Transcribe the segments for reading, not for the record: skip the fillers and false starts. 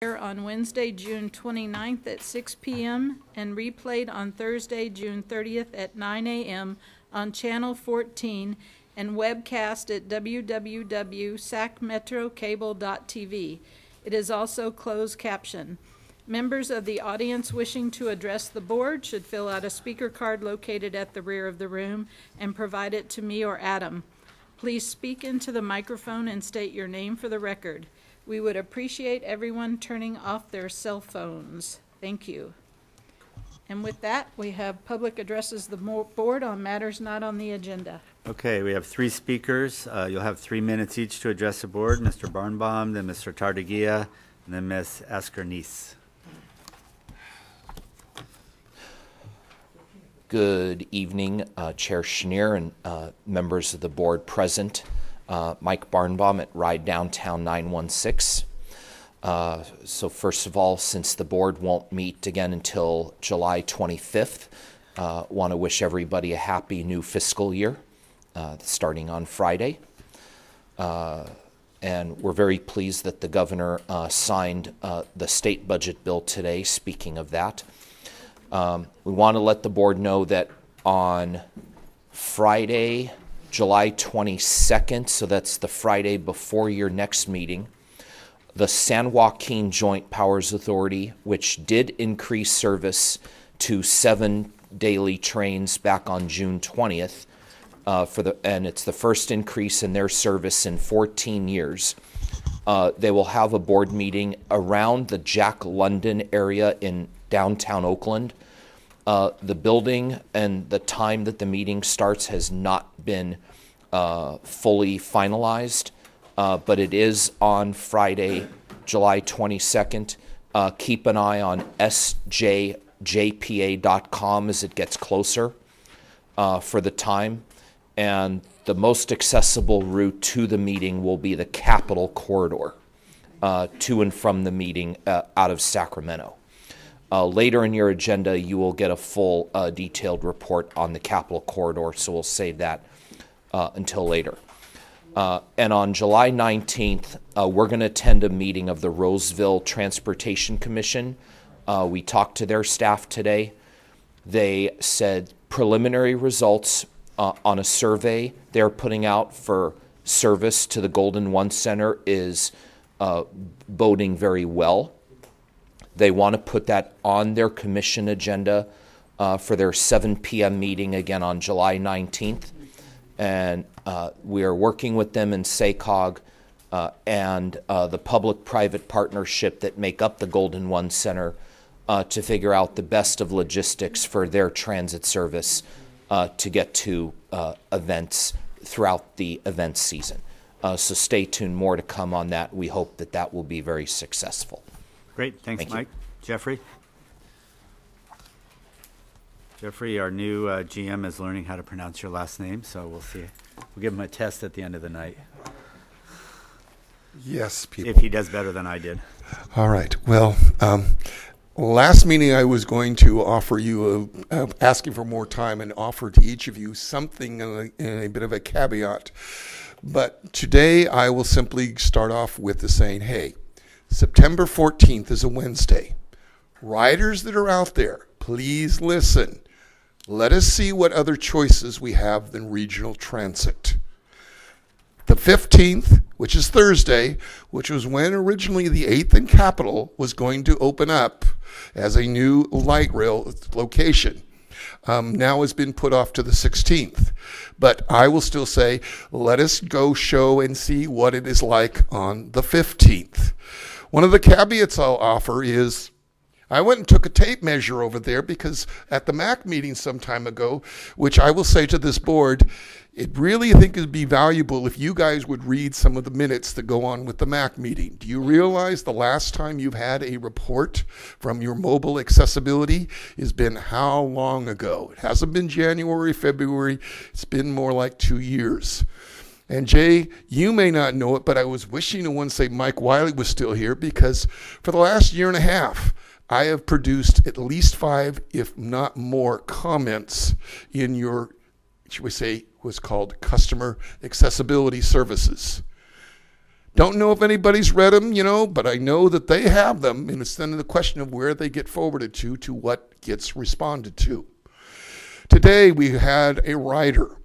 On Wednesday, June 29th at 6 p.m. and replayed on Thursday, June 30th at 9 a.m. on Channel 14 and webcast at www.sacmetrocable.tv. It is also closed caption. Members of the audience wishing to address the board should fill out a speaker card located at the rear of the room and provide it to me or Adam. Please speak into the microphone and state your name for the record. We would appreciate everyone turning off their cell phones. Thank you. And with that, we have public addresses the board on matters not on the agenda. Okay, we have three speakers. You'll have 3 minutes each to address the board. Mr. Barnbaum, then Mr. Tardaguia, and then Ms. Askernice. Good evening, Chair Schneer and members of the board present. Mike Barnbaum at Ride Downtown 916. So first of all, since the board won't meet again until July 25th, want to wish everybody a happy new fiscal year, starting on Friday. And we're very pleased that the governor signed the state budget bill today, speaking of that. We want to let the board know that on Friday, July 22nd, so that's the Friday before your next meeting, the San Joaquin Joint Powers Authority, which did increase service to 7 daily trains back on June 20th, and it's the first increase in their service in 14 years. They will have a board meeting around the Jack London area in downtown Oakland. The building and the time that the meeting starts has not been fully finalized, but it is on Friday, July 22nd. Keep an eye on sjjpa.com as it gets closer for the time. And the most accessible route to the meeting will be the Capitol Corridor to and from the meeting out of Sacramento. Later in your agenda, you will get a full detailed report on the Capitol Corridor, so we'll save that until later. And on July 19th, we're going to attend a meeting of the Roseville Transportation Commission. We talked to their staff today. They said preliminary results on a survey they're putting out for service to the Golden One Center is boding very well. They want to put that on their commission agenda for their 7 p.m. meeting again on July 19th. And we are working with them in SACOG and the public-private partnership that make up the Golden One Center to figure out the best of logistics for their transit service to get to events throughout the event season. So stay tuned, more to come on that. We hope that that will be very successful. Great, thanks, Thank Mike. you. Jeffrey? Jeffrey, our new GM, is learning how to pronounce your last name, so we'll see. We'll give him a test at the end of the night. Yes, people. If he does better than I did. All right. Well, last meeting I was going to offer you, asking for more time and offer to each of you something in a bit of a caveat. But today I will simply start off with the saying, hey, September 14th is a Wednesday. Riders that are out there, please listen. Let us see what other choices we have than regional transit. The 15th, which is Thursday, which was when originally the 8th and Capitol was going to open up as a new light rail location, now has been put off to the 16th. But I will still say, let us go show and see what it is like on the 15th. One of the caveats I'll offer is I went and took a tape measure over there because at the MAC meeting some time ago, which I will say to this board, it really I think would be valuable if you guys would read some of the minutes that go on with the MAC meeting. Do you realize the last time you've had a report from your mobile accessibility has been how long ago? It hasn't been January, February. It's been more like 2 years. And Jay, you may not know it, but I was wishing to one say Mike Wiley was still here because for the last year and a half, I have produced at least 5, if not more, comments in your, should we say, what's called customer accessibility services. Don't know if anybody's read them, but I know that they have them, and it's then the question of where they get forwarded to what gets responded to. Today we had a rider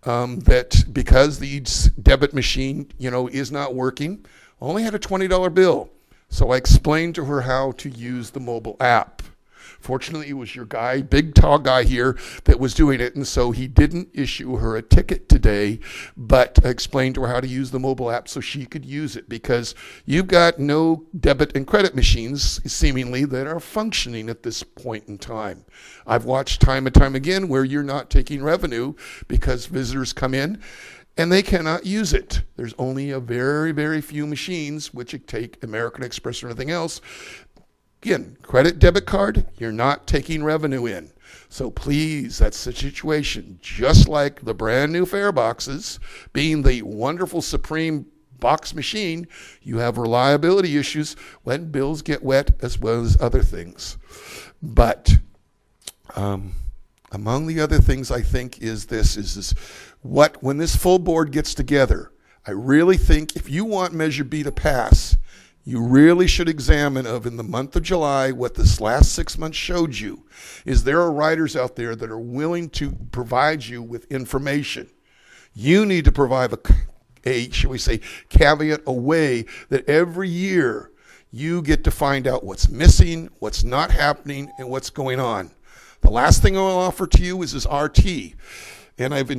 that, because the debit machine, is not working, only had a $20 bill. So I explained to her how to use the mobile app. Fortunately, it was your guy, big tall guy here, that was doing it, and so he didn't issue her a ticket today, but explained to her how to use the mobile app so she could use it, because you've got no debit and credit machines, seemingly, that are functioning at this point in time. I've watched time and time again where you're not taking revenue because visitors come in and they cannot use it. There's only a very, very few machines, which take American Express or anything else. Again, credit, debit card, you're not taking revenue in. So please, that's the situation. Just like the brand new fare boxes, being the wonderful Supreme box machine, you have reliability issues when bills get wet as well as other things. But among the other things, I think is when this full board gets together, I really think if you want Measure B to pass, you really should examine in the month of July what this last 6 months showed you is there are writers out there that are willing to provide you with information. You need to provide a shall we say, caveat, a way that every year you get to find out what's missing, what's not happening, and what's going on. The last thing I'll offer to you is this RT. And I've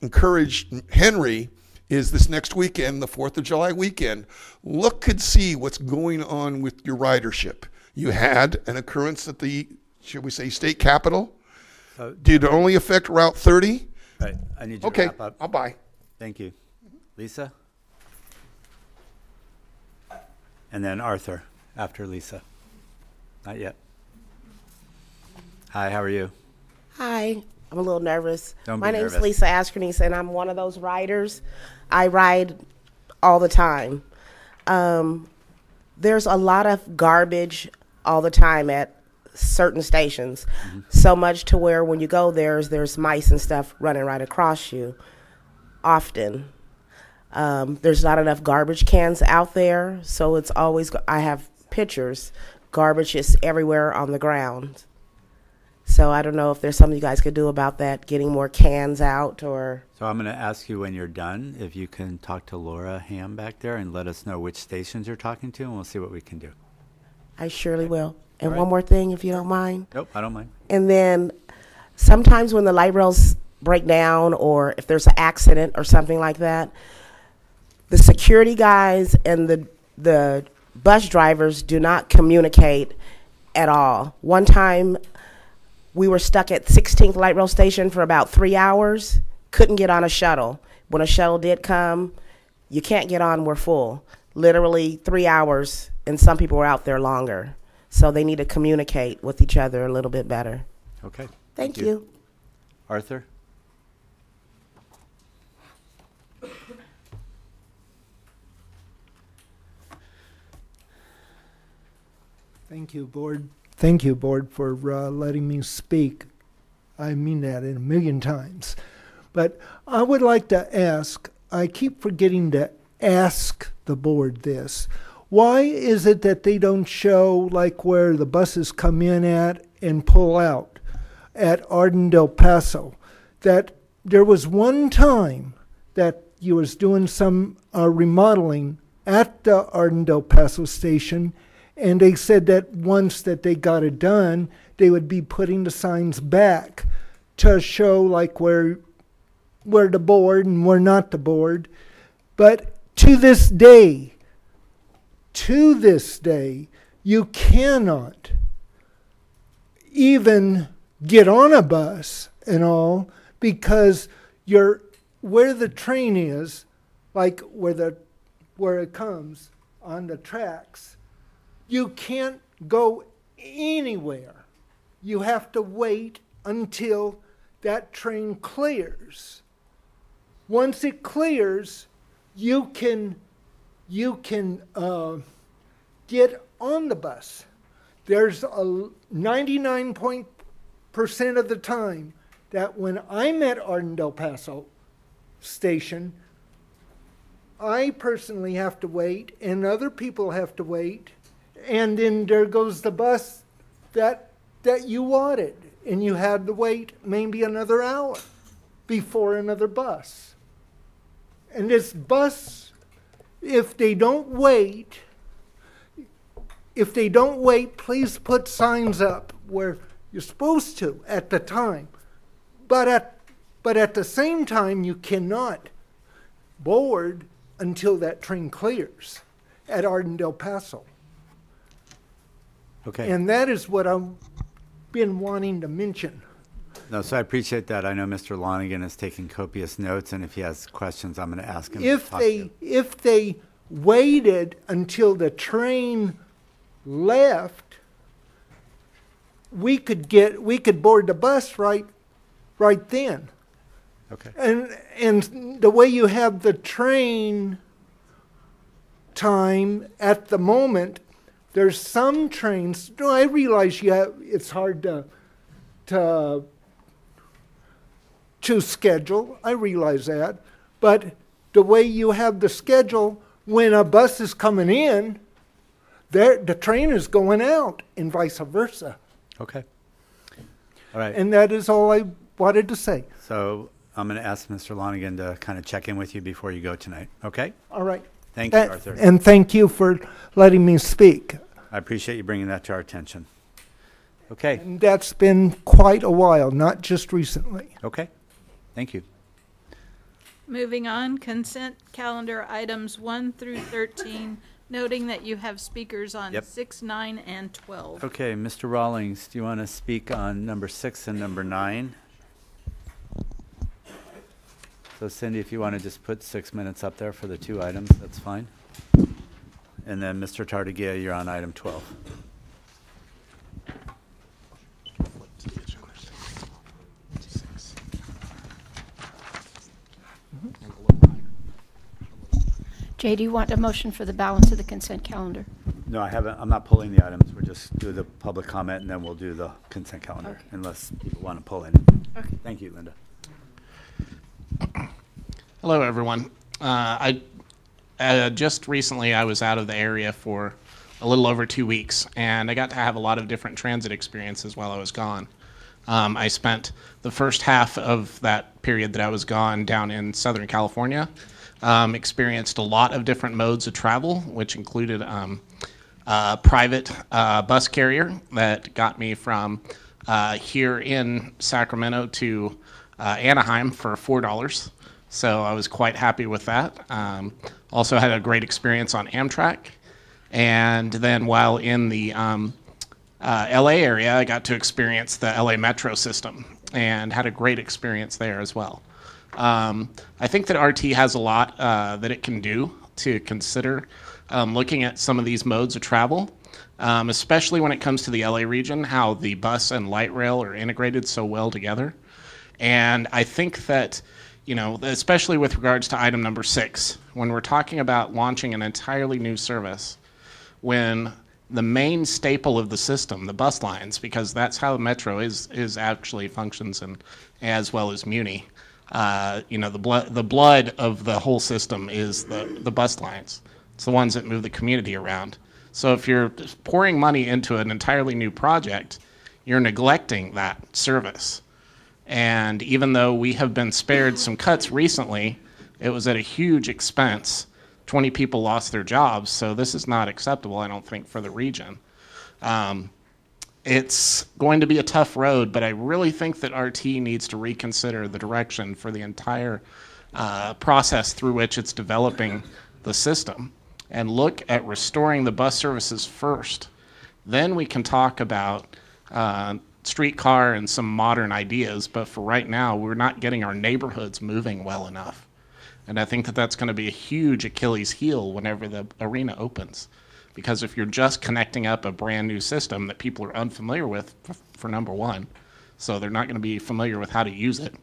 encouraged Henry is this next weekend, the 4th of July weekend, look and see what's going on with your ridership. You had an occurrence at the, should we say, state capitol. Did it only affect Route 30? Right. I need you to wrap up. Okay, I'll buy. Thank you. Lisa? And then Arthur after Lisa. Not yet. Hi, how are you? Hi, I'm a little nervous. Don't be My name's nervous. Lisa Askernies, and I'm one of those riders. I ride all the time. There's a lot of garbage all the time at certain stations, so much to where when you go there's mice and stuff running right across you often. There's not enough garbage cans out there, so it's always, I have pictures, garbage is everywhere on the ground. So I don't know if there's something you guys could do about that, getting more cans out or... So I'm going to ask you when you're done, if you can talk to Laura Ham back there and let us know which stations you're talking to, and we'll see what we can do. I surely will. And All right. one more thing, if you don't mind. Nope, I don't mind. And then sometimes when the light rails break down or if there's an accident or something like that, the security guys and the bus drivers do not communicate at all. One time we were stuck at 16th Light Rail Station for about 3 hours, couldn't get on a shuttle. When a shuttle did come, you can't get on, we're full. Literally 3 hours, and some people were out there longer. So they need to communicate with each other a little bit better. Okay. Thank you. Arthur? Thank you, Board. Thank you, Board, for letting me speak. I mean that in a million times. But I would like to ask, I keep forgetting to ask the Board this. Why is it that they don't show like where the buses come in at and pull out at Arden del Paso? That there was one time that you was doing some remodeling at the Arden del Paso station, and they said that once that they got it done, they would be putting the signs back to show like where the board and where not the board. But to this day, you cannot even get on a bus and all because you're where the train is, like where it comes on the tracks. You can't go anywhere. You have to wait until that train clears. Once it clears, you can get on the bus. There's a 99% of the time that when I'm at Arden del Paso station, I personally have to wait, and other people have to wait, and then there goes the bus that you wanted, and you had to wait maybe another hour before another bus. And this bus, if they don't wait, please put signs up where you're supposed to at the time. But at the same time, you cannot board until that train clears at Arden Del Paso. Okay. And that is what I've been wanting to mention. No, so I appreciate that. I know Mr. Lonigan is taking copious notes, and if he has questions, I'm going to ask him. If they waited until the train left, we could board the bus right then. Okay. And the way you have the train time at the moment, there's some trains. No, I realize it's hard to schedule. I realize that, but the way you have the schedule, when a bus is coming in, the train is going out, and vice versa. Okay. All right. And that is all I wanted to say. So I'm going to ask Mr. Lonigan to kind of check in with you before you go tonight. Okay? All right. Thank you, Arthur. And thank you for letting me speak. I appreciate you bringing that to our attention. Okay. And that's been quite a while, not just recently. Okay. Thank you. Moving on, consent calendar items 1 through 13, noting that you have speakers on Yep. 6, 9, and 12. Okay, Mr. Rawlings, do you want to speak on number 6 and number 9? So Cindy, if you want to just put 6 minutes up there for the 2 items, that's fine. And then Mr. Tardigia, you're on item 12. Jay, do you want a motion for the balance of the consent calendar? No, I haven't. I'm not pulling the items. We're just do the public comment, and then we'll do the consent calendar, Okay. unless people want to pull in. Okay. Thank you, Linda. Hello, everyone. Just recently, I was out of the area for a little over 2 weeks, and I got to have a lot of different transit experiences while I was gone. I spent the first half of that period that I was gone down in Southern California, experienced a lot of different modes of travel, which included a private bus carrier that got me from here in Sacramento to Anaheim for $4. So I was quite happy with that. Also had a great experience on Amtrak. And then while in the LA area, I got to experience the LA Metro system and had a great experience there as well. I think that RT has a lot that it can do to consider looking at some of these modes of travel, especially when it comes to the LA region, how the bus and light rail are integrated so well together. And I think that, you know, especially with regards to item number 6, when we're talking about launching an entirely new service, when the main staple of the system, the bus lines, because that's how the Metro is actually functions, and as well as Muni, you know, the blood of the whole system is the bus lines. It's the ones that move the community around. So if you're pouring money into an entirely new project, you're neglecting that service. And even though we have been spared some cuts recently, it was at a huge expense. 20 people lost their jobs, so this is not acceptable, I don't think, for the region. It's going to be a tough road, but I really think that RT needs to reconsider the direction for the entire process through which it's developing the system and look at restoring the bus services first. Then we can talk about streetcar and some modern ideas, but for right now, we're not getting our neighborhoods moving well enough. And I think that that's going to be a huge Achilles heel whenever the arena opens. Because if you're just connecting up a brand new system that people are unfamiliar with, for number one, so they're not going to be familiar with how to use it.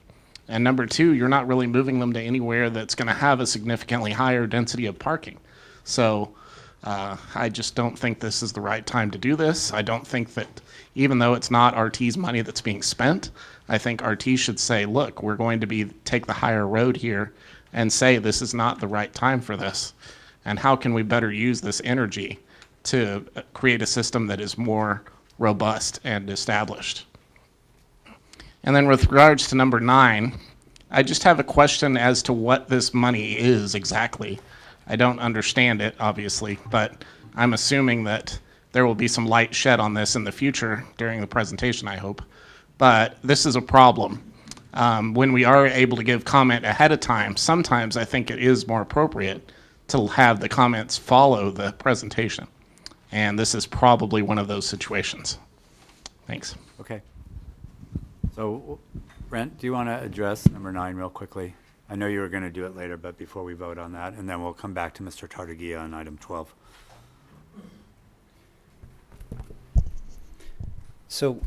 And number two, you're not really moving them to anywhere that's going to have a significantly higher density of parking. So I just don't think this is the right time to do this. I don't think that, even though it's not RT's money that's being spent, I think RT should say, look, we're going to take the higher road here and say this is not the right time for this, and how can we better use this energy to create a system that is more robust and established. And then with regards to number 9, I just have a question as to what this money is exactly. I don't understand it, obviously, but I'm assuming that there will be some light shed on this in the future during the presentation, I hope. But this is a problem. When we are able to give comment ahead of time, sometimes I think it is more appropriate to have the comments follow the presentation. And this is probably one of those situations. Thanks. Okay. So, Brent, do you want to address number 9 real quickly? I know you were going to do it later, but before we vote on that, and then we'll come back to Mr. Tartagia on item 12. So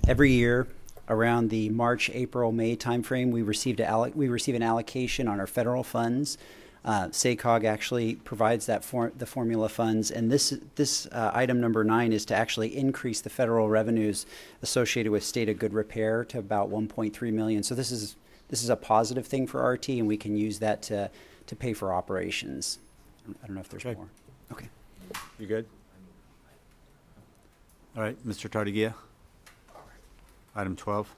every year around the March, April, May timeframe, we receive an allocation on our federal funds. SACOG actually provides that the formula funds, and this item number 9 is to actually increase the federal revenues associated with state of good repair to about 1.3 million. So this is a positive thing for RT, and we can use that to pay for operations. I don't know if there's more. Okay. You good? All right, Mr. Tartagia. Item 12.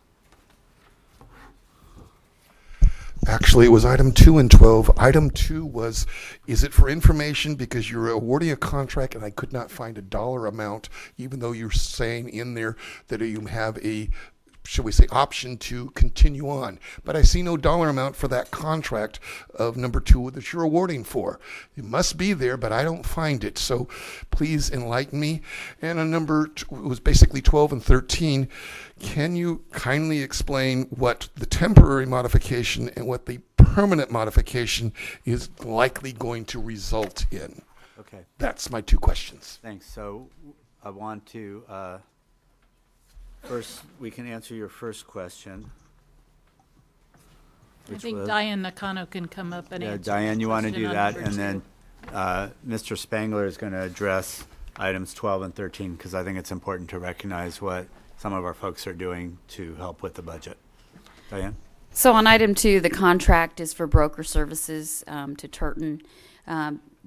Actually, it was item 2 and 12. Item 2 was, is it for information because you're awarding a contract and I could not find a dollar amount, even though you're saying in there that you have a, shall we say, option to continue on. But I see no dollar amount for that contract of number 2 that you're awarding for. It must be there, but I don't find it. So please enlighten me. And on it was basically 12 and 13. Can you kindly explain what the temporary modification and what the permanent modification is likely going to result in? Okay. That's my 2 questions. Thanks. So I want to, first, we can answer your first question. I think Diane Nakano can come up and answer. Diane, you want to do that? And 2. then Mr. Spangler is going to address items 12 and 13 because I think it's important to recognize what some of our folks are doing to help with the budget. Diane? So on item 2, the contract is for broker services to Turton.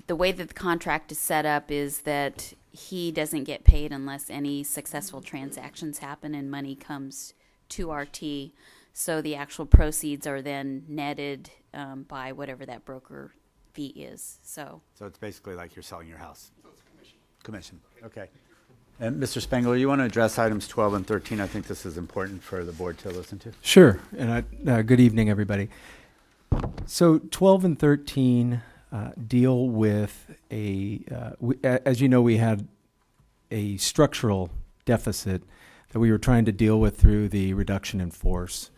The way that the contract is set up is that he doesn't get paid unless any successful transactions happen and money comes to RT. So the actual proceeds are then netted by whatever that broker fee is. So it's basically like you're selling your house. So it's commission. Okay. And Mr. Spangler, you want to address items 12 and 13? I think this is important for the board to listen to. Sure. And good evening, everybody. So 12 and 13 deal with as you know, we had a structural deficit that we were trying to deal with through the reduction in force.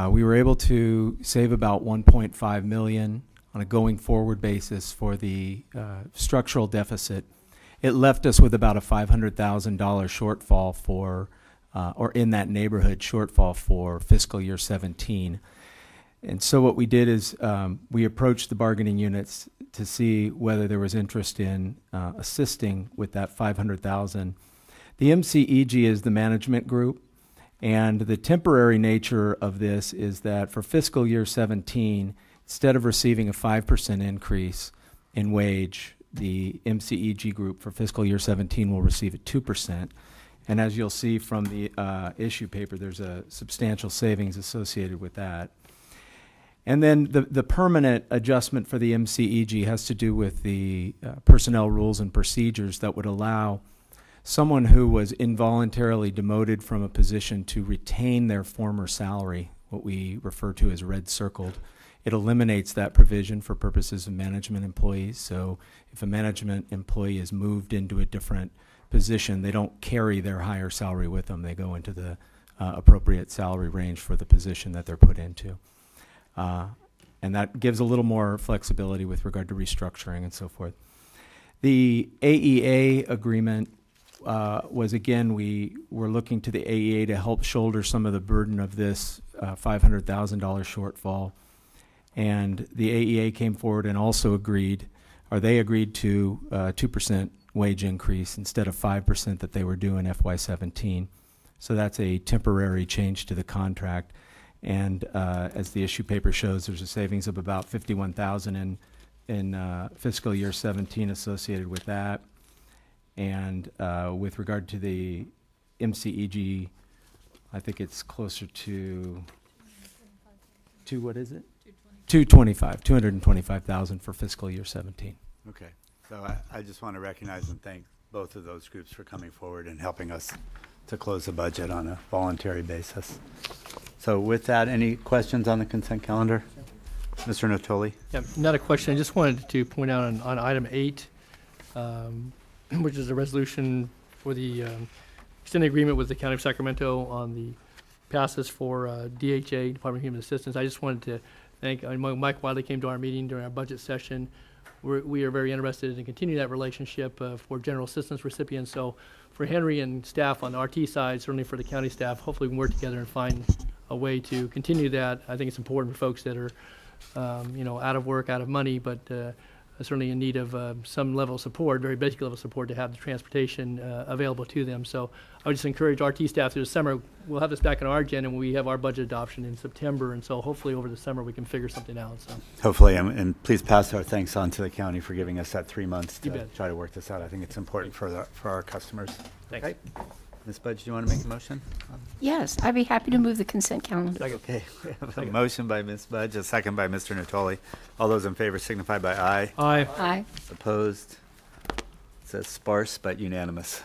We were able to save about $1.5 million on a going forward basis for the structural deficit. It left us with about a $500,000 shortfall or in that neighborhood shortfall for fiscal year 17. And so what we did is we approached the bargaining units to see whether there was interest in assisting with that $500,000. The MCEG is the management group, and the temporary nature of this is that for fiscal year 17, instead of receiving a 5% increase in wage, the MCEG group for fiscal year 17 will receive a 2%. And as you'll see from the issue paper, there's a substantial savings associated with that. And then the permanent adjustment for the MCEG has to do with the personnel rules and procedures that would allow someone who was involuntarily demoted from a position to retain their former salary, what we refer to as red circled. It eliminates that provision for purposes of management employees. So if a management employee is moved into a different position, they don't carry their higher salary with them. They go into the appropriate salary range for the position that they're put into. And that gives a little more flexibility with regard to restructuring and so forth. The AEA agreement was, again, we were looking to the AEA to help shoulder some of the burden of this $500,000 shortfall. And the AEA came forward and also agreed to 2% wage increase instead of 5% that they were due in FY17. So that's a temporary change to the contract. And as the issue paper shows, there's a savings of about $51,000 in fiscal year 17 associated with that. And with regard to the MCEG, I think it's closer to what is it? 225,000 for fiscal year 17. Okay. So I just want to recognize and thank both of those groups for coming forward and helping us to close the budget on a voluntary basis. So with that, any questions on the consent calendar? Mr. Natoli? Yeah, not a question. I just wanted to point out on item 8, which is a resolution for the extended agreement with the County of Sacramento on the passes for DHA, Department of Human Assistance. I just wanted to thank Mike Wiley came to our meeting during our budget session. We are very interested in continuing that relationship for general assistance recipients. So for Henry and staff on the RT side, certainly for the county staff, hopefully we can work together and find a way to continue that. I think it's important for folks that are, out of work, out of money, but certainly in need of some level of support, very basic level of support, to have the transportation available to them. So I would just encourage RT staff through the summer. We'll have this back on our agenda when we have our budget adoption in September, and so hopefully over the summer we can figure something out. So hopefully, and please pass our thanks on to the county for giving us that 3 months to try to work this out. I think it's important for our customers. Thanks. Okay. Ms. Budge, do you want to make a motion? Yes, I'd be happy to move the consent calendar. Okay, we have a motion by Ms. Budge, a second by Mr. Natoli. All those in favor signify by aye. Aye. Aye. Opposed? It says sparse but unanimous.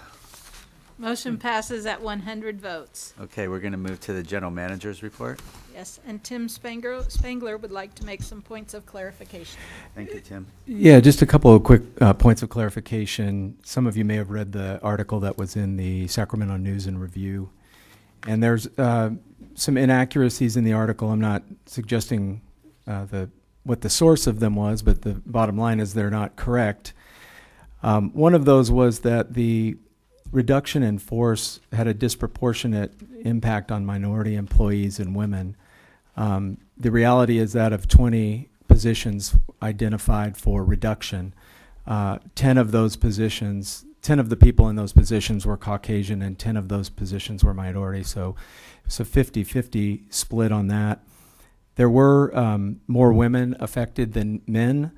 Motion passes at 100 votes. Okay, we're going to move to the general manager's report. Yes, and Tim Spangler would like to make some points of clarification. Thank you, Tim. Yeah, just a couple of quick points of clarification. Some of you may have read the article that was in the Sacramento News and Review. And there's some inaccuracies in the article. I'm not suggesting what the source of them was, but the bottom line is they're not correct. One of those was that the reduction in force had a disproportionate impact on minority employees and women. The reality is that of 20 positions identified for reduction, 10 of those positions, 10 of the people in those positions were Caucasian and 10 of those positions were minority. So it's a 50-50 split on that. There were more women affected than men,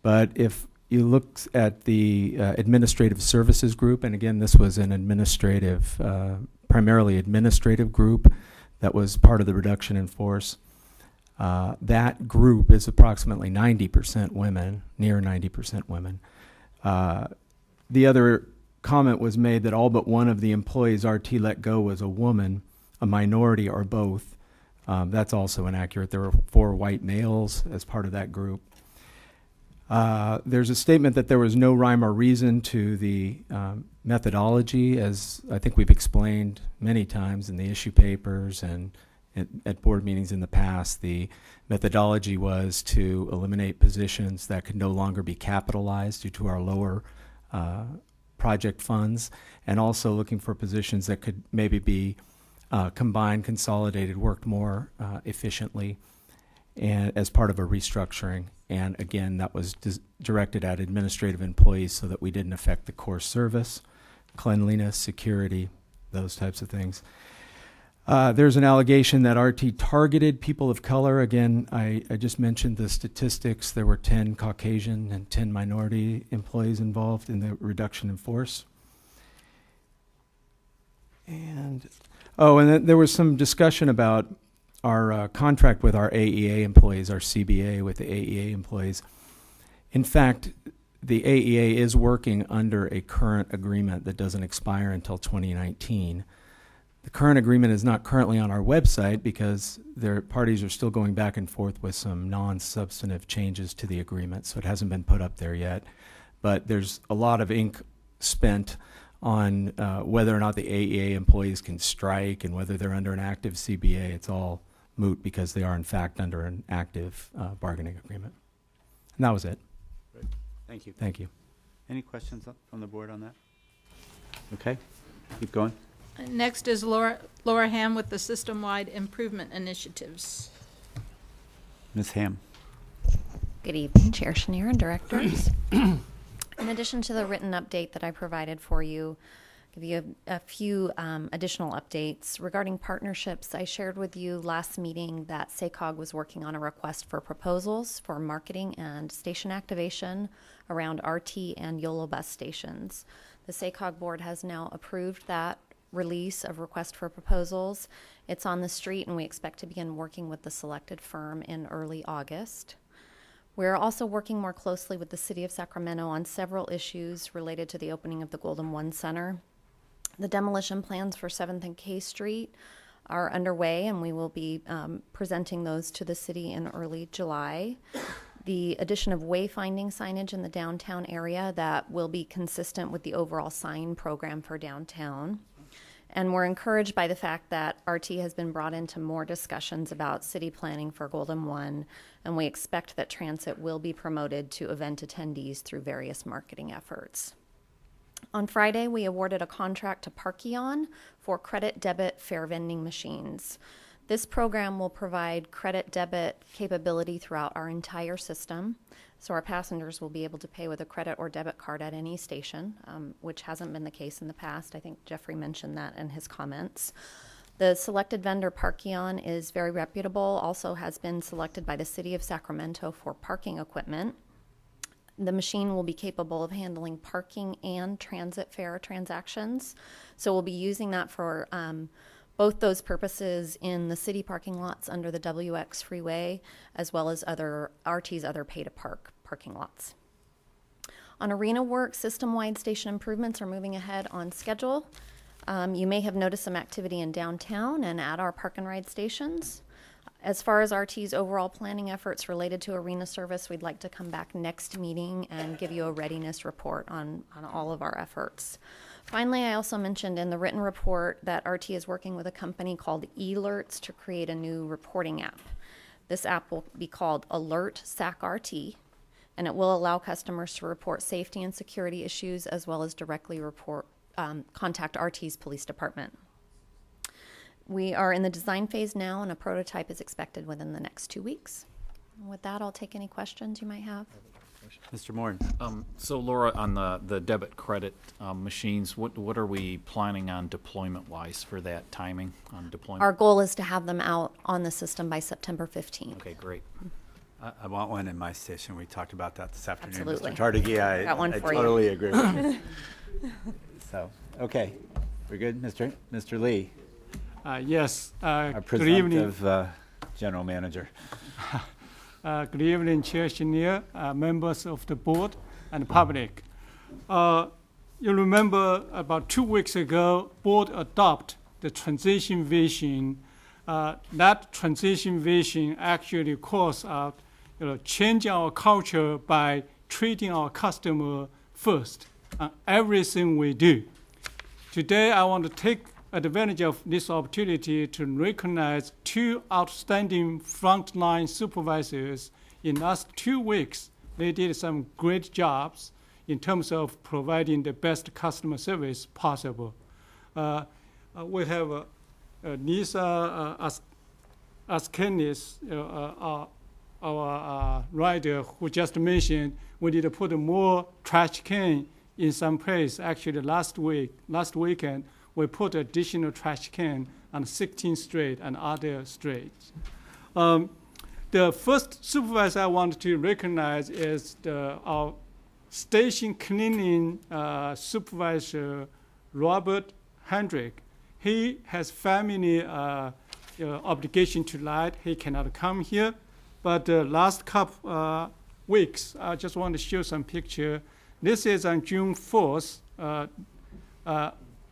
but if you look at the administrative services group, and again, this was an administrative, primarily administrative group that was part of the reduction in force. That group is approximately 90% women, near 90% women. The other comment was made that all but one of the employees RT let go was a woman, a minority, or both. That's also inaccurate. There were 4 white males as part of that group. There's a statement that there was no rhyme or reason to the methodology, as I think we've explained many times in the issue papers and at board meetings in the past. The methodology was to eliminate positions that could no longer be capitalized due to our lower project funds, and also looking for positions that could maybe be combined, consolidated, worked more efficiently, and as part of a restructuring. And again, that was directed at administrative employees so that we didn't affect the core service, cleanliness, security, those types of things. There's an allegation that RT targeted people of color. Again, I just mentioned the statistics. There were 10 Caucasian and 10 minority employees involved in the reduction in force. And then there was some discussion about our contract with our AEA employees, our CBA with the AEA employees. In fact, the AEA is working under a current agreement that doesn't expire until 2019. The current agreement is not currently on our website because their parties are still going back and forth with some non-substantive changes to the agreement, so it hasn't been put up there yet. But there's a lot of ink spent on whether or not the AEA employees can strike and whether they're under an active CBA. It's all moot because they are in fact under an active bargaining agreement. And that was it. Great. Thank you. Thank you. Any questions from the board on that? Okay, keep going. Next is Laura Ham with the System-Wide Improvement Initiatives. Ms. Ham. Good evening, Chair Chenier and directors. In addition to the written update that I provided for you, give you a few additional updates. Regarding partnerships, I shared with you last meeting that SACOG was working on a request for proposals for marketing and station activation around RT and YOLO bus stations. The SACOG board has now approved that release of request for proposals. It's on the street, and we expect to begin working with the selected firm in early August. We're also working more closely with the City of Sacramento on several issues related to the opening of the Golden One Center. The demolition plans for 7th and K Street are underway, and we will be presenting those to the city in early July. The addition of wayfinding signage in the downtown area that will be consistent with the overall sign program for downtown. And we're encouraged by the fact that RT has been brought into more discussions about city planning for Golden One, and we expect that transit will be promoted to event attendees through various marketing efforts. On Friday, we awarded a contract to Parkeon for credit debit fare vending machines. This program will provide credit debit capability throughout our entire system, so our passengers will be able to pay with a credit or debit card at any station, which hasn't been the case in the past. I think Jeffrey mentioned that in his comments. The selected vendor, Parkeon, is very reputable, also has been selected by the City of Sacramento for parking equipment. The machine will be capable of handling parking and transit fare transactions, so we'll be using that for both those purposes in the city parking lots under the WX freeway, as well as RT's other pay-to-park parking lots. On arena work, system-wide station improvements are moving ahead on schedule. You may have noticed some activity in downtown and at our park and ride stations. As far as RT's overall planning efforts related to arena service, we'd like to come back next meeting and give you a readiness report on all of our efforts. Finally, I also mentioned in the written report that RT is working with a company called eLerts to create a new reporting app. This app will be called Alert SacRT, and it will allow customers to report safety and security issues as well as directly contact RT's police department. We are in the design phase now, and a prototype is expected within the next 2 weeks. And with that, I'll take any questions you might have. Mr. Moore. So Laura, on the debit credit machines, what are we planning on deployment-wise for that timing on deployment? Our goal is to have them out on the system by September 15th. Okay, great. I want one in my station. We talked about that this afternoon. Absolutely. Mr. Tardigree, I totally agree with you. So, okay. We're good, Mr. Lee? Yes. Our Good evening. presumptive general manager. Good evening, Chair Chenier, members of the board, and public. You remember about 2 weeks ago, board adopted the transition vision. That transition vision actually calls out, change our culture by treating our customer first on everything we do. Today, I want to take advantage of this opportunity to recognize 2 outstanding frontline supervisors. In the last 2 weeks, they did some great jobs in terms of providing the best customer service possible. We have Lisa Askenis, our rider who just mentioned we need to put more trash can in some place. Actually, last weekend, we put additional trash can on 16th Street and other streets. The first supervisor I want to recognize is our station cleaning supervisor, Robert Hendrick. He has family obligation tonight. He cannot come here. But the last couple weeks, I just want to show some picture. This is on June 4th.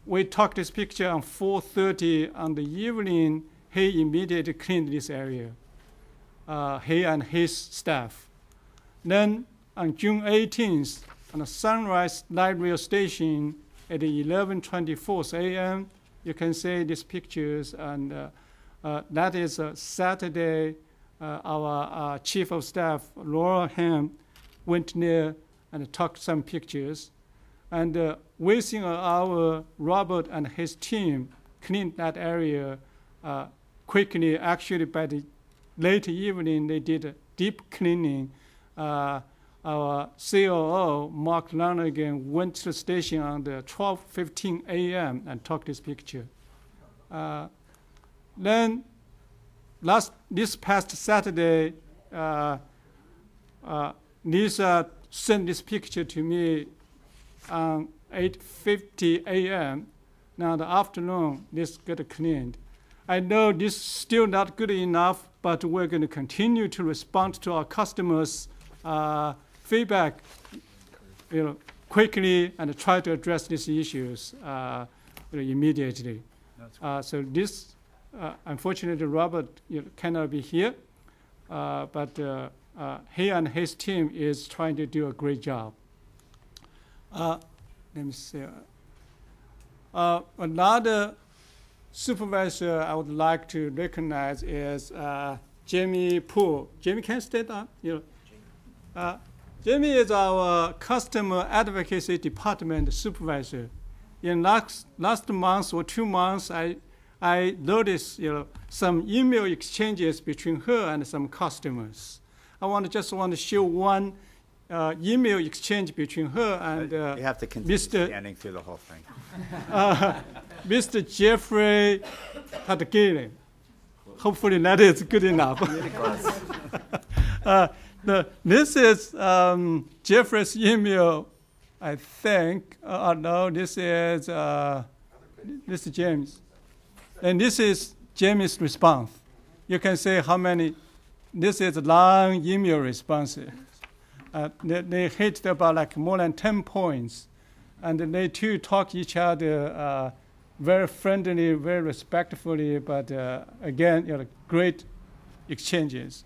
We took this picture on 4:30 on the evening. He immediately cleaned this area, he and his staff. Then on June 18th, on the Sunrise Light Rail Station at 11:24 a.m., you can see these pictures, and that is Saturday. Our chief of staff, Laura Ham, went there and took some pictures. And within an hour, Robert and his team cleaned that area quickly. Actually, by the late evening, they did a deep cleaning our COO, Mark Lanigan, went to the station on the 12:15 a.m. and took this picture. Then this past Saturday, Lisa sent this picture to me on 8:50 a.m. Now in the afternoon, this got cleaned. I know this is still not good enough, but we're going to continue to respond to our customers' feedback, quickly and try to address these issues immediately. So this, unfortunately, Robert cannot be here, but he and his team is trying to do a great job. Let me see. Another supervisor I would like to recognize is Jamie Poole. Jamie, can you stand up? Jamie is our customer advocacy department supervisor. In last month or 2 months, I noticed some email exchanges between her and some customers. I just want to show one email exchange between her and you have to continue standing through the whole thing. Mr. Jeffrey Patagili. Hopefully that is good enough. This is Jeffrey's email, I think. No, this is James. And this is James' response. You can say how many. This is long email responses. They hit about like more than 10 points. And they two talk each other very friendly, very respectfully, but again, great exchanges.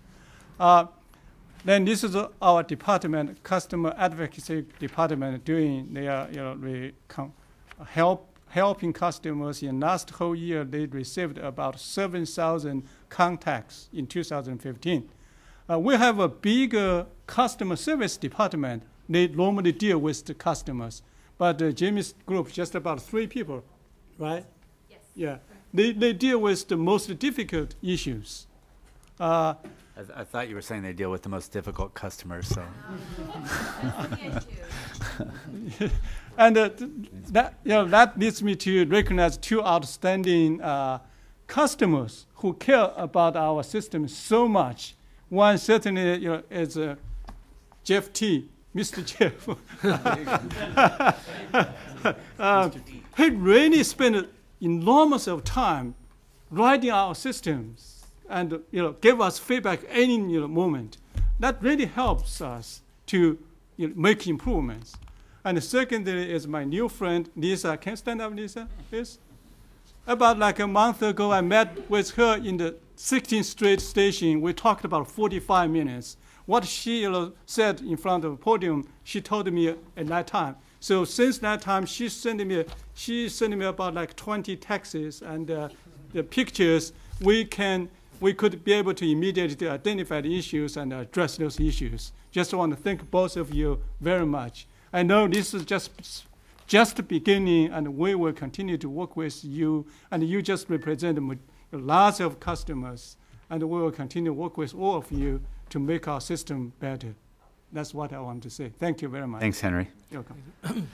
Then this is our department, customer advocacy department, doing their helping customers. In last whole year, they received about 7,000 contacts in 2015. We have a bigger customer service department. They normally deal with the customers. But Jamie's group, just about 3 people, right? Yes. Yeah. They deal with the most difficult issues. I thought you were saying they deal with the most difficult customers. So. And that leads me to recognize 2 outstanding customers who care about our system so much. One certainly is Jeff T. Mr. Jeff. He really spent enormous of time writing our systems and give us feedback any moment. That really helps us to make improvements. And secondly is my new friend Lisa. Can you stand up, Lisa, please? About like a month ago, I met with her in the 16th Street station. We talked about 45 minutes. What she said in front of the podium, she told me at that time. So since that time, she sent me about like 20 texts and the pictures. We could be able to immediately identify the issues and address those issues. Just want to thank both of you very much. I know this is just the beginning, and we will continue to work with you. And you just represent lots of customers, and we will continue to work with all of you to make our system better. That's what I want to say. Thank you very much. Thanks, Henry. You're welcome.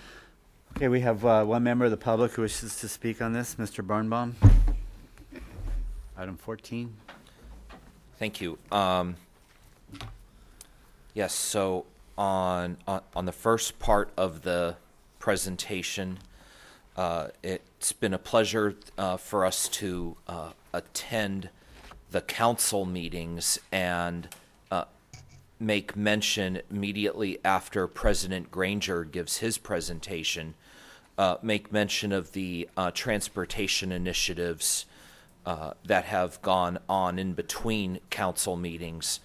Okay, we have one member of the public who wishes to speak on this, Mr. Birnbaum. Item 14. Thank you. Yes, so on the first part of the presentation, it's been a pleasure for us to attend the council meetings and make mention immediately after President Granger gives his presentation, make mention of the transportation initiatives that have gone on in between council meetings.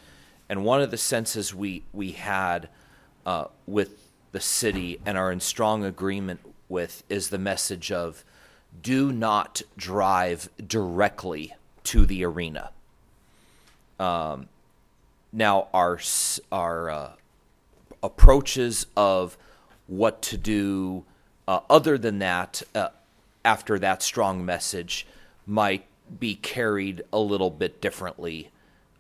And one of the senses we had with the city and are in strong agreement with is the message of do not drive directly to the arena. Now, our approaches of what to do other than that, after that strong message, might be carried a little bit differently.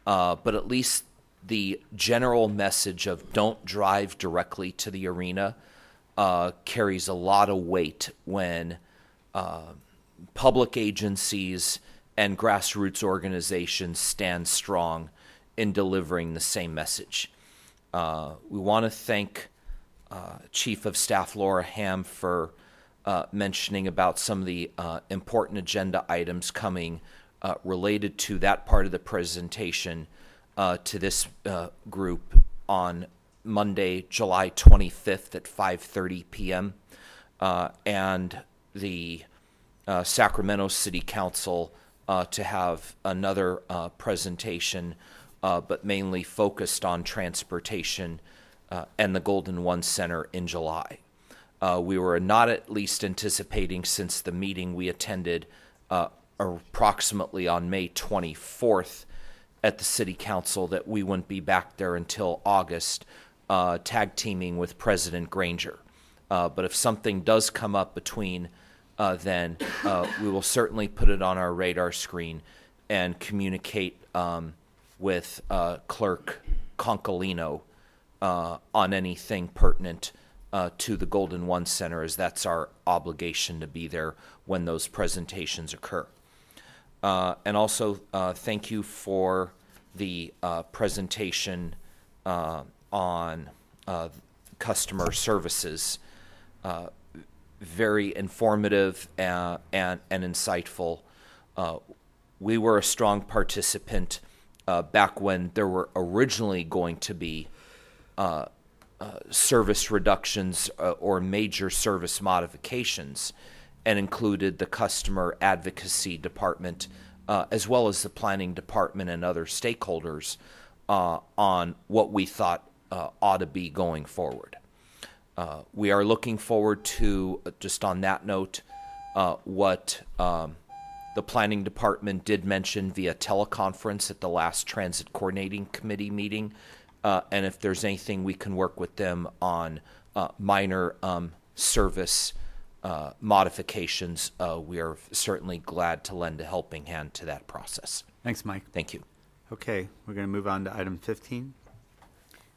But at least the general message of don't drive directly to the arena carries a lot of weight when public agencies and grassroots organizations stand strong in delivering the same message. We want to thank Chief of Staff Laura Ham for mentioning about some of the important agenda items coming related to that part of the presentation to this group on Monday, July 25th at 5:30 p.m. And the Sacramento City Council to have another presentation, but mainly focused on transportation and the Golden One Center in July. We were not at least anticipating, since the meeting we attended approximately on May 24th at the City Council, that we wouldn't be back there until August, tag teaming with President Granger. But if something does come up between then, we will certainly put it on our radar screen and communicate with Clerk Concolino on anything pertinent to the Golden One Center, as that's our obligation to be there when those presentations occur. And also, thank you for the presentation on customer services. Very informative and insightful. We were a strong participant back when there were originally going to be service reductions or major service modifications, and included the customer advocacy department as well as the planning department and other stakeholders on what we thought ought to be going forward. We are looking forward to, just on that note, what the planning department did mention via teleconference at the last Transit Coordinating Committee meeting, and if there's anything we can work with them on minor service modifications, we are certainly glad to lend a helping hand to that process. Thanks, Mike. Thank you. Okay, we're going to move on to item 15.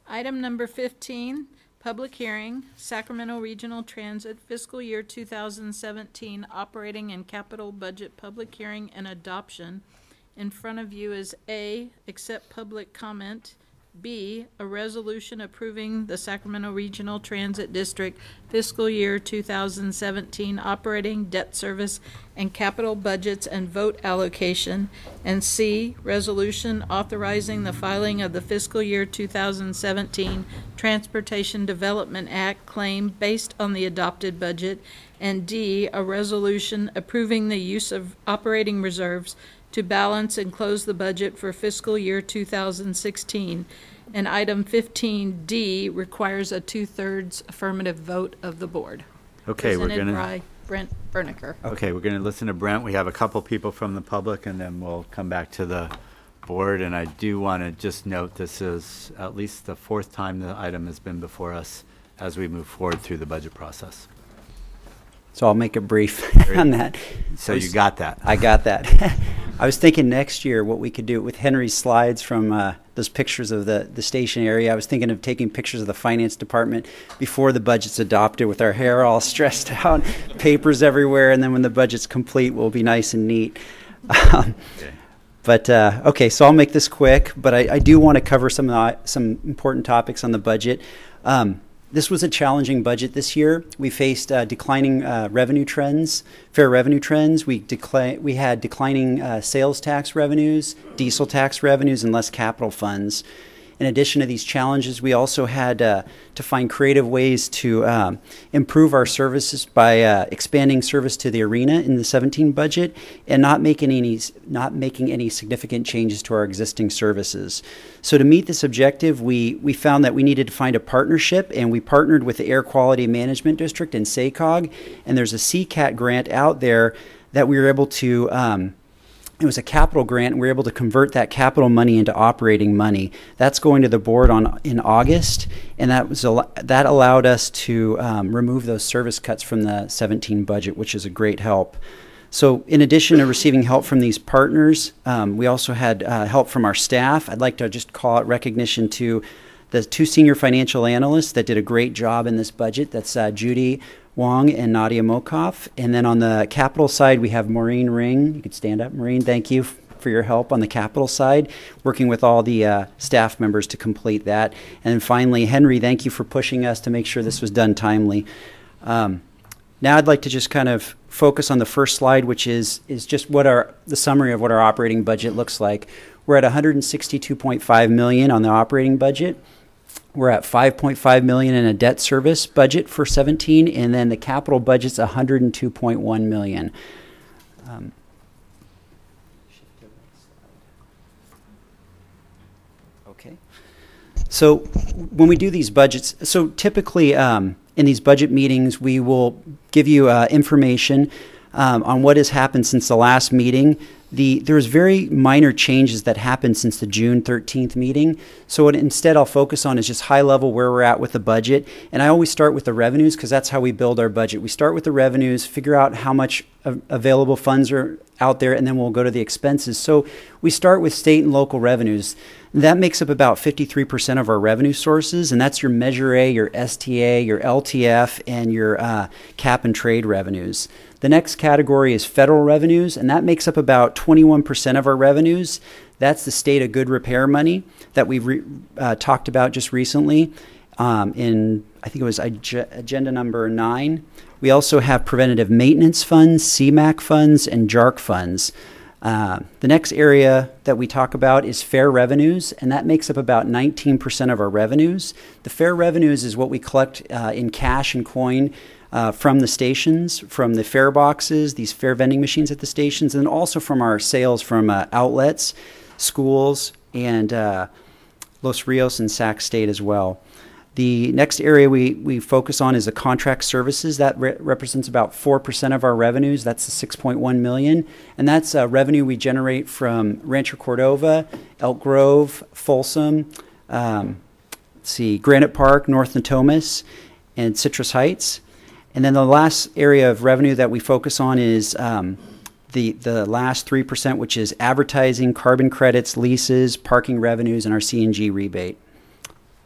Item number 15, public hearing, Sacramento Regional Transit fiscal year 2017 operating and capital budget public hearing and adoption. In front of you is A, accept public comment, B, a resolution approving the Sacramento Regional Transit District fiscal year 2017 operating, debt service, and capital budgets and vote allocation, and C, resolution authorizing the filing of the fiscal year 2017 Transportation Development Act claim based on the adopted budget, and D, a resolution approving the use of operating reserves to balance and close the budget for fiscal year 2016. And item 15D requires a 2/3 affirmative vote of the board. Okay, we're going Presented to... by Brent Bernicker. Okay, we're going to listen to Brent. We have a couple people from the public, and then we'll come back to the board. And I do want to just note this is at least the fourth time the item has been before us as we move forward through the budget process. So I'll make it brief on that. So you got that. I got that. I was thinking next year what we could do with Henry's slides from those pictures of the station area. I was thinking of taking pictures of the finance department before the budget's adopted with our hair all stressed out, papers everywhere, and then when the budget's complete, we'll be nice and neat. Okay. But okay, so I'll make this quick, but I do want to cover some important topics on the budget. This was a challenging budget this year. We faced declining revenue trends, fair revenue trends. We had declining sales tax revenues, diesel tax revenues, and less capital funds. In addition to these challenges, we also had to find creative ways to improve our services by expanding service to the arena in the 17 budget and not making any significant changes to our existing services. So to meet this objective, we found that we needed to find a partnership, and we partnered with the Air Quality Management District and SACOG, and there's a CCAT grant out there that we were able to it was a capital grant, and we were able to convert that capital money into operating money. That's going to the board in August, and that allowed us to remove those service cuts from the 17 budget, which is a great help. So in addition to receiving help from these partners, we also had help from our staff. I'd like to just call out recognition to the 2 senior financial analysts that did a great job in this budget. That's Judy Wong and Nadia Mokoff. And then on the capital side, we have Maureen Ring. You could stand up, Maureen. Thank you for your help on the capital side, working with all the staff members to complete that. And then finally, Henry, thank you for pushing us to make sure this was done timely. Now I'd like to just kind of focus on the first slide, which is just the summary of what our operating budget looks like. We're at $162.5 million on the operating budget. We're at $5.5 million in a debt service budget for 17, and then the capital budget's $102.1 million. Okay. So when we do these budgets, so typically in these budget meetings, we will give you information on what has happened since the last meeting. There's very minor changes that happened since the June 13th meeting. So what instead I'll focus on is just high level where we're at with the budget. And I always start with the revenues because that's how we build our budget. We start with the revenues, figure out how much available funds are out there, and then we'll go to the expenses. So we start with state and local revenues. That makes up about 53% of our revenue sources, and that's your Measure A, your STA, your LTF, and your cap and trade revenues. The next category is federal revenues, and that makes up about 21% of our revenues. That's the state of good repair money that we've talked about just recently in, I think it was agenda number 9. We also have preventative maintenance funds, CMAQ funds, and JARC funds. The next area that we talk about is fair revenues, and that makes up about 19% of our revenues. The fair revenues is what we collect in cash and coin from the stations, from the fare boxes, these fare vending machines at the stations, and also from our sales from outlets, schools, and Los Rios and Sac State as well. The next area we focus on is the contract services. That represents about 4% of our revenues. That's the $6.1 million. And that's revenue we generate from Rancho Cordova, Elk Grove, Folsom, Granite Park, North Natomas, and Citrus Heights. And then the last area of revenue that we focus on is the last 3%, which is advertising, carbon credits, leases, parking revenues, and our CNG rebate.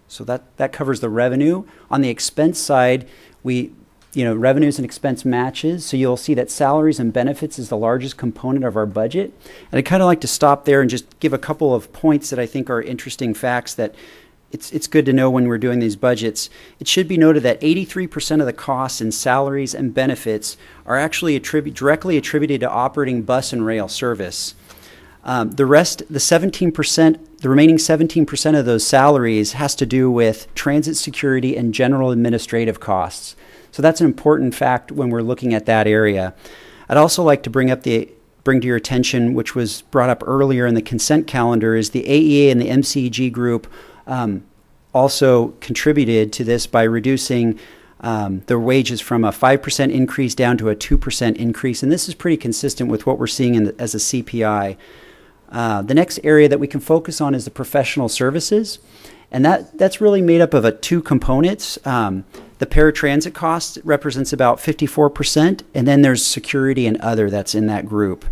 So that covers the revenue. On the expense side, revenues and expense matches. So you'll see that salaries and benefits is the largest component of our budget. And I'd kind of like to stop there and just give a couple of points that I think are interesting facts that it's good to know when we're doing these budgets. It should be noted that 83% of the costs in salaries and benefits are actually directly attributed to operating bus and rail service. The remaining 17% of those salaries has to do with transit security and general administrative costs. So that's an important fact when we're looking at that area. I'd also like to bring to your attention, which was brought up earlier in the consent calendar, is the AEA and the MCEG group also contributed to this by reducing their wages from a 5% increase down to a 2% increase. And this is pretty consistent with what we're seeing as a CPI. The next area that we can focus on is the professional services, and that's really made up of two components. The paratransit cost represents about 54%, and then there's security and other that's in that group.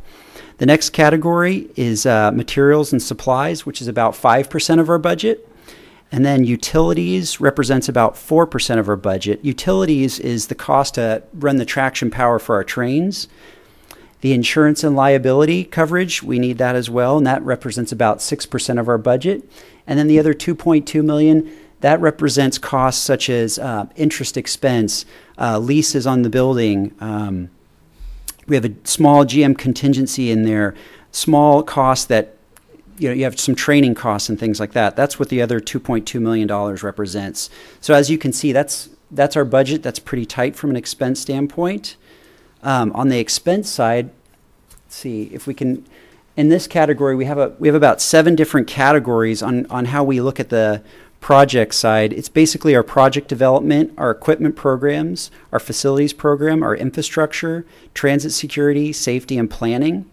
The next category is materials and supplies, which is about 5% of our budget. And then utilities represents about 4% of our budget. Utilities is the cost to run the traction power for our trains. The insurance and liability coverage, we need that as well, and that represents about 6% of our budget. And then the other $2.2 million, that represents costs such as interest expense, leases on the building. We have a small GM contingency in there, small costs that, you have some training costs and things like that. That's what the other $2.2 million represents. So as you can see, that's our budget. That's pretty tight from an expense standpoint. On the expense side, let's see if we can. In this category, we have about 7 different categories on how we look at the project side. It's basically our project development, our equipment programs, our facilities program, our infrastructure, transit security, safety, and planning.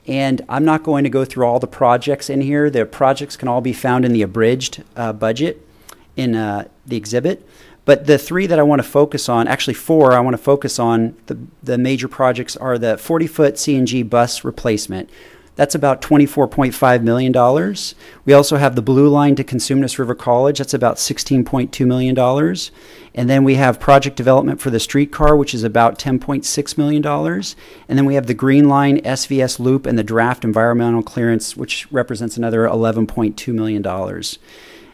And I'm not going to go through all the projects in here. The projects can all be found in the abridged budget in the exhibit. But the three that I want to focus on, actually four I want to focus on, the major projects are the 40-foot CNG bus replacement. That's about $24.5 million. We also have the Blue Line to Consumnes River College. That's about $16.2 million. And then we have project development for the streetcar, which is about $10.6 million. And then we have the Green Line, SVS Loop, and the draft environmental clearance, which represents another $11.2 million.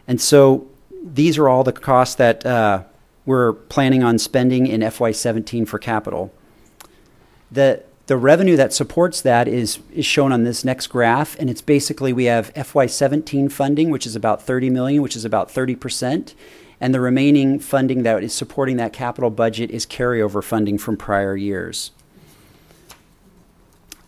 And so these are all the costs that we're planning on spending in FY17 for capital. The revenue that supports that is shown on this next graph, and it's basically we have FY17 funding, which is about $30 million, which is about 30%, and the remaining funding that is supporting that capital budget is carryover funding from prior years.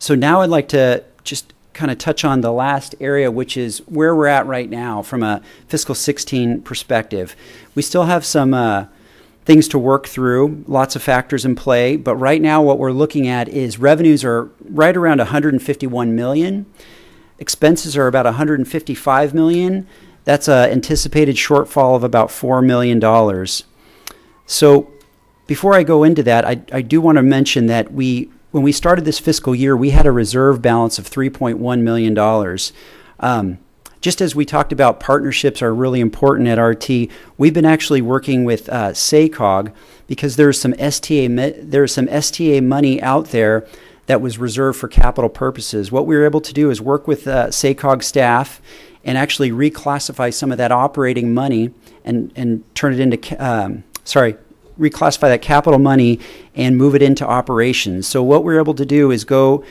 So now I'd like to just kind of touch on the last area, which is where we're at right now from a fiscal 16 perspective. We still have some things to work through, lots of factors in play, but right now what we're looking at is revenues are right around $151 million. Expenses are about $155 million. That's an anticipated shortfall of about $4 million. So before I go into that, I do want to mention that when we started this fiscal year, we had a reserve balance of $3.1 million. Just as we talked about, partnerships are really important at RT. We've been actually working with SACOG because there's some STA money out there that was reserved for capital purposes. What we were able to do is work with SACOG staff and actually reclassify some of that operating money and turn it into reclassify that capital money and move it into operations. So what we're able to do is go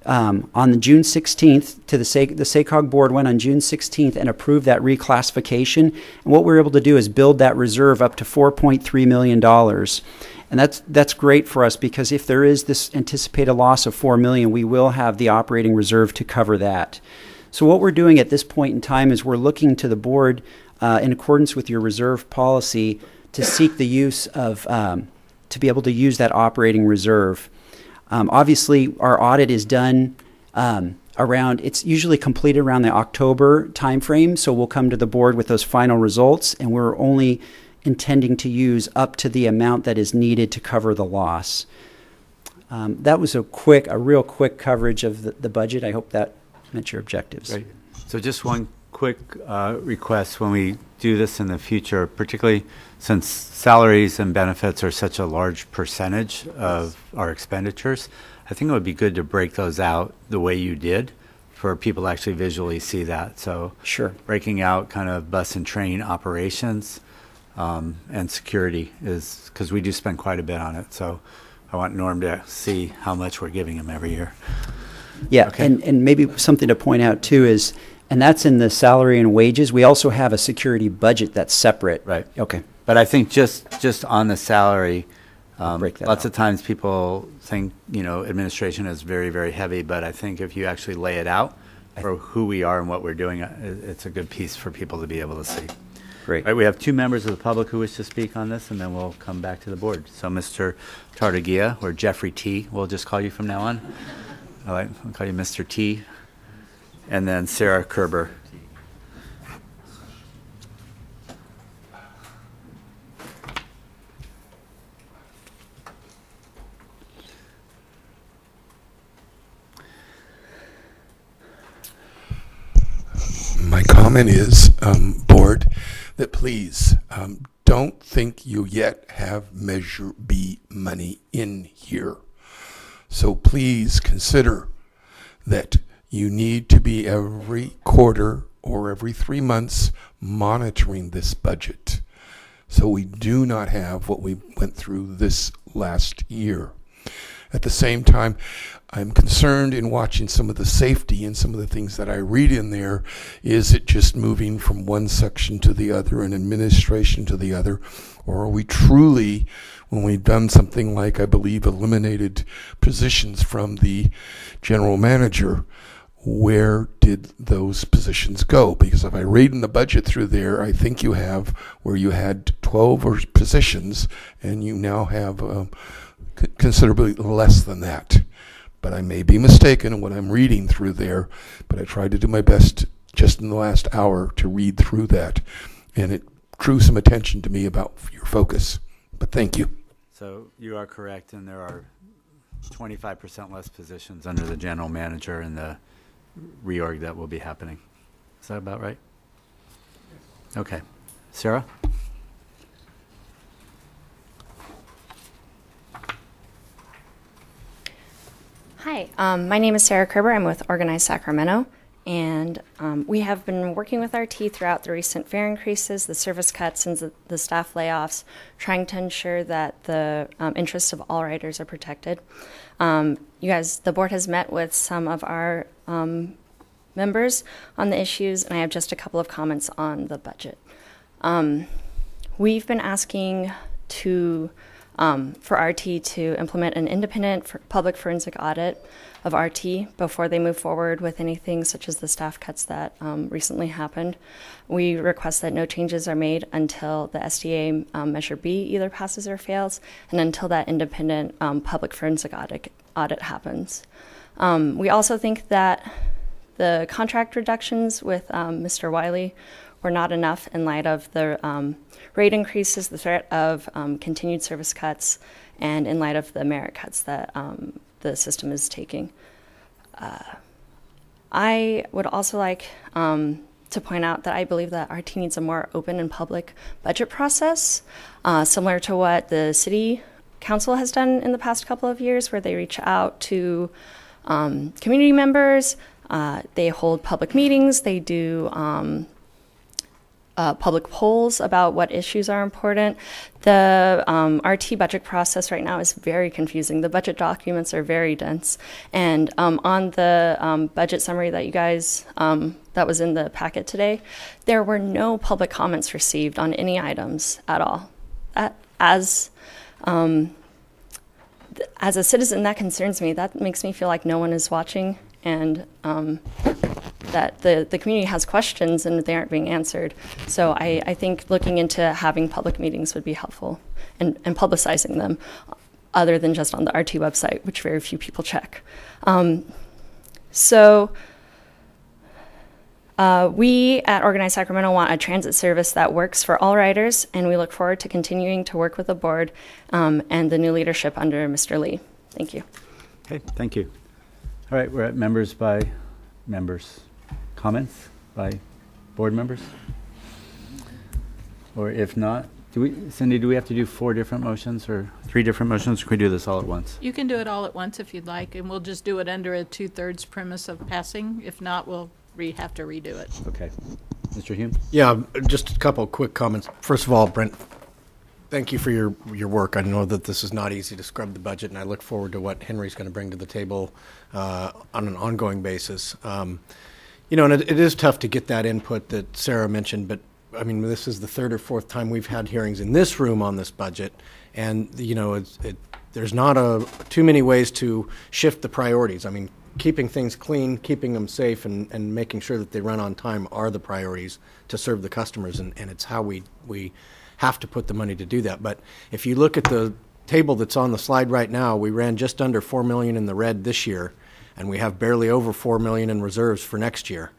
on the June 16th, the SACOG board went on June 16th and approved that reclassification. And what we're able to do is build that reserve up to $4.3 million. And that's great for us because if there is this anticipated loss of $4 million, we will have the operating reserve to cover that. So what we're doing at this point in time is we're looking to the board in accordance with your reserve policy to seek the use of, to be able to use that operating reserve. Obviously, our audit is done it's usually completed around the October timeframe, so we'll come to the board with those final results, and we're only intending to use up to the amount that is needed to cover the loss. That was a real quick coverage of the budget. I hope that met your objectives. Great. So just one quick request when we do this in the future, particularly since salaries and benefits are such a large percentage of our expenditures, I think it would be good to break those out the way you did for people to actually visually see that. So sure, breaking out kind of bus and train operations and security is because we do spend quite a bit on it. So I want Norm to see how much we're giving him every year. Yeah, okay. And maybe something to point out too is, and that's in the salary and wages, we also have a security budget that's separate. Right. Okay. But I think just on the salary, Break that lots out. of times people think, administration is very, very heavy, but I think if you actually lay it out for who we are and what we're doing, it's a good piece for people to be able to see. Great. All right, we have two members of the public who wish to speak on this, and then we'll come back to the board. So Mr. Tartagia, or Jeffrey T., we'll just call you from now on. I'll call you Mr. T. And then Sarah Kerber. My comment is, board, that please don't think you yet have Measure B money in here. So please consider that you need to be every quarter or every 3 months monitoring this budget. So we do not have what we went through this last year. At the same time, I'm concerned in watching some of the safety and some of the things that I read in there. Is it just moving from one section to the other and administration to the other? Or are we truly, when we've done something like, I believe, eliminated positions from the general manager, where did those positions go? Because if I read in the budget through there, I think you have where you had 12 positions and you now have considerably less than that. But I may be mistaken in what I'm reading through there, but I tried to do my best just in the last hour to read through that. And it drew some attention to me about your focus. But thank you. So you are correct, and there are 25% less positions under the general manager in the reorg that will be happening. Is that about right? Okay. Sarah? Hi, my name is Sarah Kerber. I'm with Organize Sacramento, and we have been working with RT throughout the recent fare increases, the service cuts, and the staff layoffs, trying to ensure that the interests of all riders are protected. You guys, the board has met with some of our members on the issues, and I have just a couple of comments on the budget. We've been asking for RT to implement an independent public forensic audit of RT before they move forward with anything such as the staff cuts that recently happened. We request that no changes are made until the SDA Measure B either passes or fails, and until that independent public forensic audit happens. We also think that the contract reductions with Mr. Wiley were not enough in light of the rate increases, the threat of continued service cuts, and in light of the merit cuts that the system is taking. I would also like to point out that I believe that RT needs a more open and public budget process, similar to what the city council has done in the past couple of years, where they reach out to community members, they hold public meetings, they do public polls about what issues are important. The RT budget process right now is very confusing. The budget documents are very dense. And on the budget summary that you guys, that was in the packet today, there were no public comments received on any items at all. As a citizen, that concerns me. That makes me feel like no one is watching, and that the community has questions and they aren't being answered. So I think looking into having public meetings would be helpful, and publicizing them other than just on the RT website, which very few people check. We at Organize Sacramento want a transit service that works for all riders, and we look forward to continuing to work with the board and the new leadership under Mr. Lee. Thank you. Okay, thank you. All right, we're at members by members. Comments by board members? Or if not, Cindy, do we have to do 4 different motions or 3 different motions? Or can we do this all at once? You can do it all at once if you'd like, and we'll just do it under a 2/3 premise of passing. If not, we'll have to redo it. Okay. Mr. Hume? Yeah, just a couple quick comments. First of all, Brent, thank you for your work. I know that this is not easy to scrub the budget, and I look forward to what Henry's going to bring to the table on an ongoing basis. You know, and it is tough to get that input that Sarah mentioned, but I mean, this is the 3rd or 4th time we've had hearings in this room on this budget, and you know, there's not too many ways to shift the priorities. I mean, keeping things clean, keeping them safe, and making sure that they run on time are the priorities to serve the customers, and it's how we have to put the money to do that. But if you look at the table that's on the slide right now, we ran just under $4 million in the red this year, and we have barely over $4 million in reserves for next year.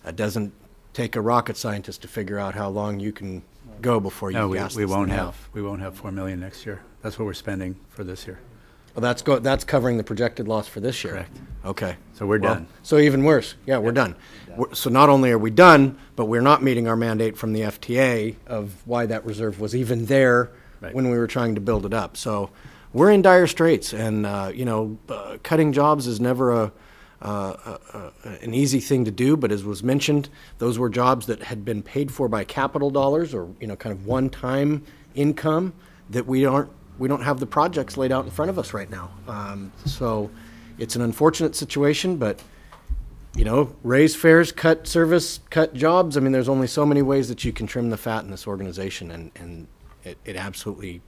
It doesn't take a rocket scientist to figure out how long you can go before you gas we this won't thing have out. we won't have $4 million next year. That's what we're spending for this year. Well, that's covering the projected loss for this year. Correct. Okay. So we're done. So even worse. Yeah, we're done. So not only are we done, but we're not meeting our mandate from the FTA of why that reserve was even there when we were trying to build it up. So we're in dire straits, and cutting jobs is never an easy thing to do. But as was mentioned, those were jobs that had been paid for by capital dollars, or kind of one-time income that we don't have the projects laid out in front of us right now. So it's an unfortunate situation, but raise fares, cut service, cut jobs. I mean, there's only so many ways that you can trim the fat in this organization, and it absolutely,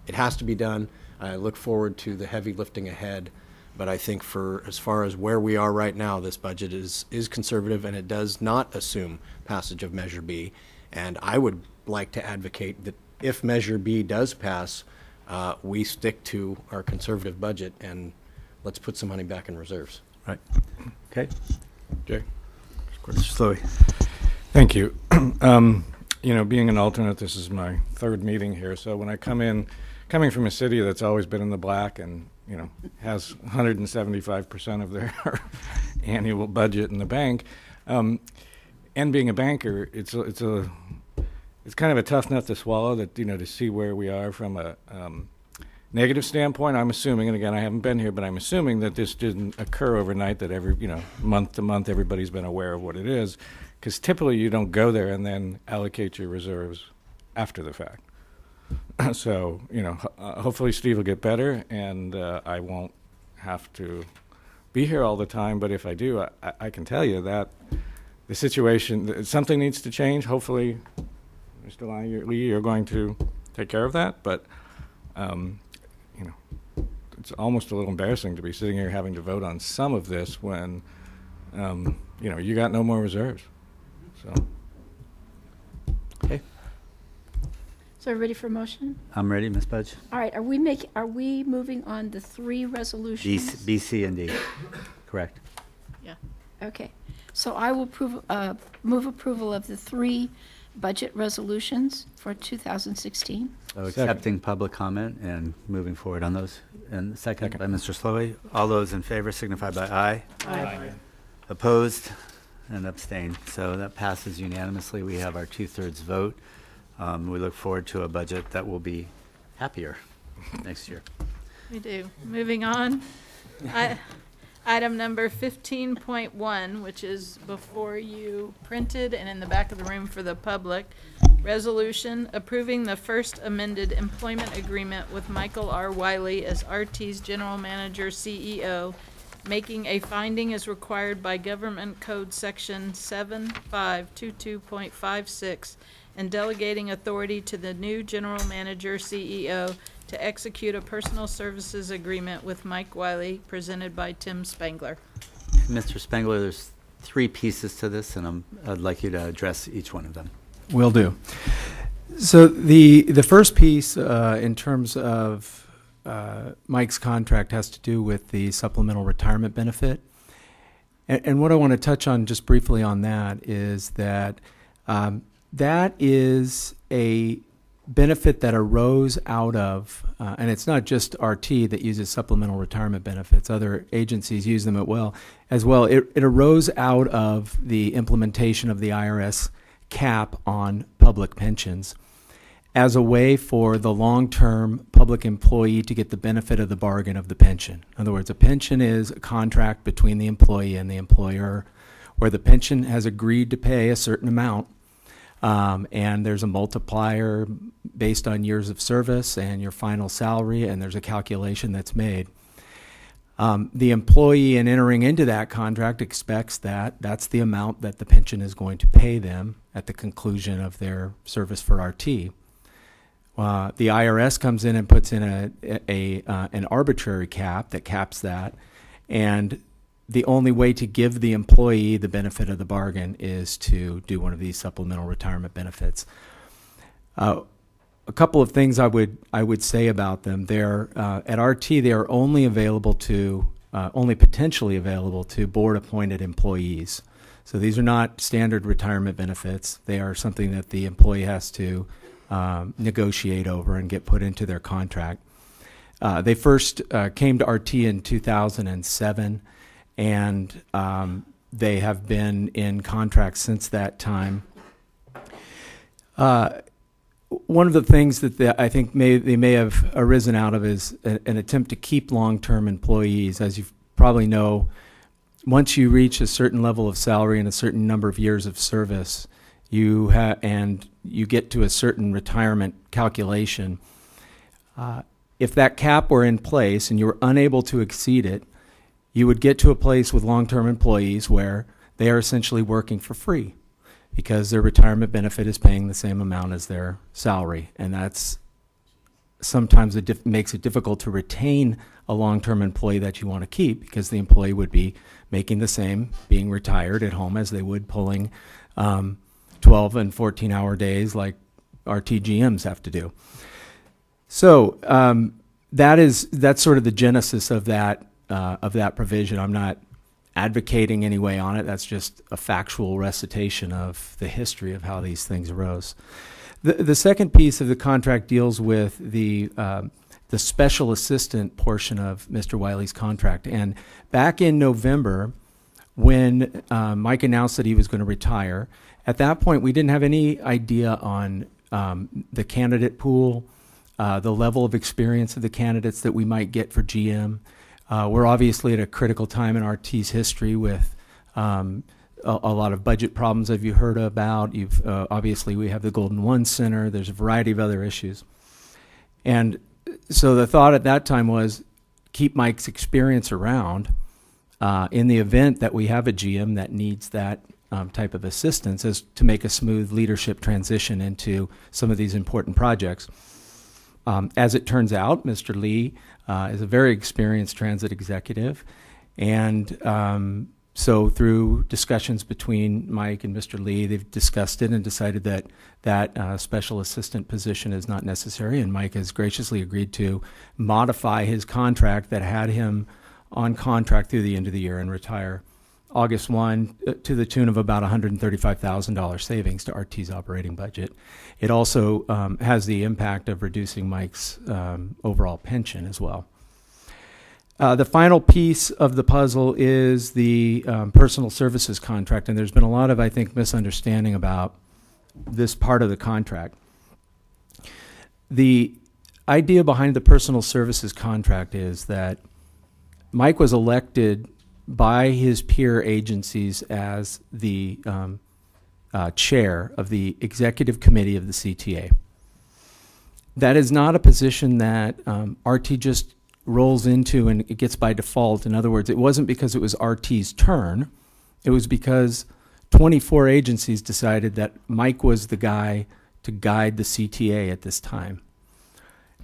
it has to be done. I look forward to the heavy lifting ahead, but I think for as far as where we are right now, this budget is conservative, and it does not assume passage of Measure B. And I would like to advocate that if Measure B does pass, we stick to our conservative budget, and let's put some money back in reserves. Right. Okay. Jay? Mr. Slowey. Thank you. you know, being an alternate, this is my third meeting here. So when I coming from a city that's always been in the black and, you know, has 175% of their annual budget in the bank, and being a banker, it's kind of a tough nut to swallow, that, you know, to see where we are from a negative standpoint. I'm assuming, and again, I haven't been here, but I'm assuming that this didn't occur overnight, that every, you know, month to month, everybody's been aware of what it is, because typically you don't go there and then allocate your reserves after the fact. So, you know, hopefully Steve will get better, and I won't have to be here all the time, but if I do, I can tell you that the situation, something needs to change. Hopefully, Mr. Lee, you're going to take care of that, but you know, it's almost a little embarrassing to be sitting here having to vote on some of this when, you know, you got no more reserves. So, okay. So everybody for a motion? I'm ready, Ms. Budge. All right, are we moving on the three resolutions? B, C, and D. Correct. Yeah. Okay. So I will move approval of the three budget resolutions for 2016. So accepting public comment and moving forward on those. And second by Mr. Slowey. All those in favor signify by aye. Aye. Opposed and abstained. So that passes unanimously. We have our 2/3 vote. We look forward to a budget that will be happier next year. We do. Moving on. Item number 15.1, which is before you printed and in the back of the room for the public. Resolution approving the first amended employment agreement with Michael R. Wiley as RT's General Manager CEO, making a finding as required by Government Code Section 7522.56 and delegating authority to the new General Manager CEO to execute a personal services agreement with Mike Wiley, presented by Tim Spangler. Mr. Spangler, there's 3 pieces to this, and I'd like you to address each one of them. Will do. So the first piece in terms of Mike's contract has to do with the supplemental retirement benefit. And what I want to touch on just briefly on that is that that is a benefit that arose out of, and it's not just RT that uses supplemental retirement benefits, other agencies use them as well. It arose out of the implementation of the IRS cap on public pensions as a way for the long-term public employee to get the benefit of the bargain of the pension. In other words, a pension is a contract between the employee and the employer, where the pension has agreed to pay a certain amount, and there's a multiplier based on years of service and your final salary, and there's a calculation that's made. The employee, in entering into that contract, expects that that's the amount that the pension is going to pay them at the conclusion of their service for RT. The IRS comes in and puts in an arbitrary cap that caps that, and the only way to give the employee the benefit of the bargain is to do one of these supplemental retirement benefits. A couple of things I would say about them. They're at RT. They are only potentially available to board-appointed employees. So these are not standard retirement benefits. They are something that the employee has to negotiate over and get put into their contract. They first came to RT in 2007, and they have been in contract since that time. One of the things that I think they may have arisen out of is an attempt to keep long-term employees. As you probably know, once you reach a certain level of salary and a certain number of years of service, and you get to a certain retirement calculation, if that cap were in place and you were unable to exceed it, you would get to a place with long-term employees where they are essentially working for free, because their retirement benefit is paying the same amount as their salary. And that's sometimes makes it difficult to retain a long-term employee that you want to keep, because the employee would be making the same being retired at home as they would pulling 12 and 14-hour days like RTGMs have to do. So that's sort of the genesis of that provision. I'm not advocating anyway on it. That's just a factual recitation of the history of how these things arose. The second piece of the contract deals with the special assistant portion of Mr. Wiley's contract. And back in November, when Mike announced that he was going to retire, at that point we didn't have any idea on the candidate pool, the level of experience of the candidates that we might get for GM. We're obviously at a critical time in RT's history with a lot of budget problems that you heard about. Obviously we have the Golden One Center. There's a variety of other issues. And so the thought at that time was keep Mike's experience around in the event that we have a GM that needs that type of assistance, as to make a smooth leadership transition into some of these important projects. As it turns out, Mr. Lee is a very experienced transit executive, and so through discussions between Mike and Mr. Lee, they've discussed it and decided that that special assistant position is not necessary, and Mike has graciously agreed to modify his contract that had him on contract through the end of the year and retire August 1 to the tune of about $135,000 savings to RT's operating budget. It also has the impact of reducing Mike's overall pension as well. The final piece of the puzzle is the personal services contract, and there's been a lot of, I think, misunderstanding about this part of the contract. The idea behind the personal services contract is that Mike was elected by his peer agencies as the chair of the executive committee of the CTA. That is not a position that RT just rolls into and it gets by default. In other words, it wasn't because it was RT's turn. It was because 24 agencies decided that Mike was the guy to guide the CTA at this time.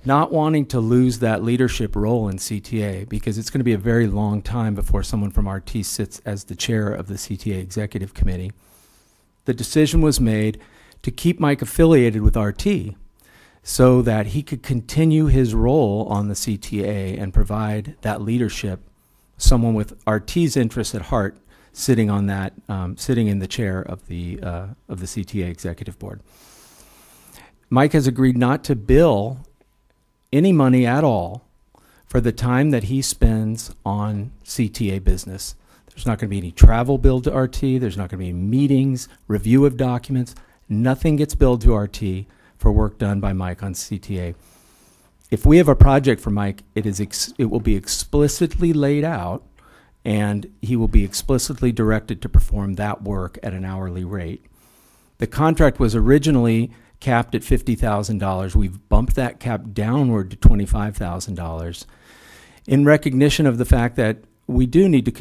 Not wanting to lose that leadership role in CTA, because it's going to be a very long time before someone from RT sits as the chair of the CTA executive committee, the decision was made to keep Mike affiliated with RT so that he could continue his role on the CTA and provide that leadership, someone with RT's interests at heart sitting on that, sitting in the chair of the CTA executive board. Mike has agreed not to bill any money at all for the time that he spends on CTA business. There's not going to be any travel billed to RT. There's not going to be meetings, review of documents. Nothing gets billed to RT for work done by Mike on CTA. If we have a project for Mike, it will be explicitly laid out, and he will be explicitly directed to perform that work at an hourly rate. The contract was originally capped at $50,000. We've bumped that cap downward to $25,000 in recognition of the fact that we do need to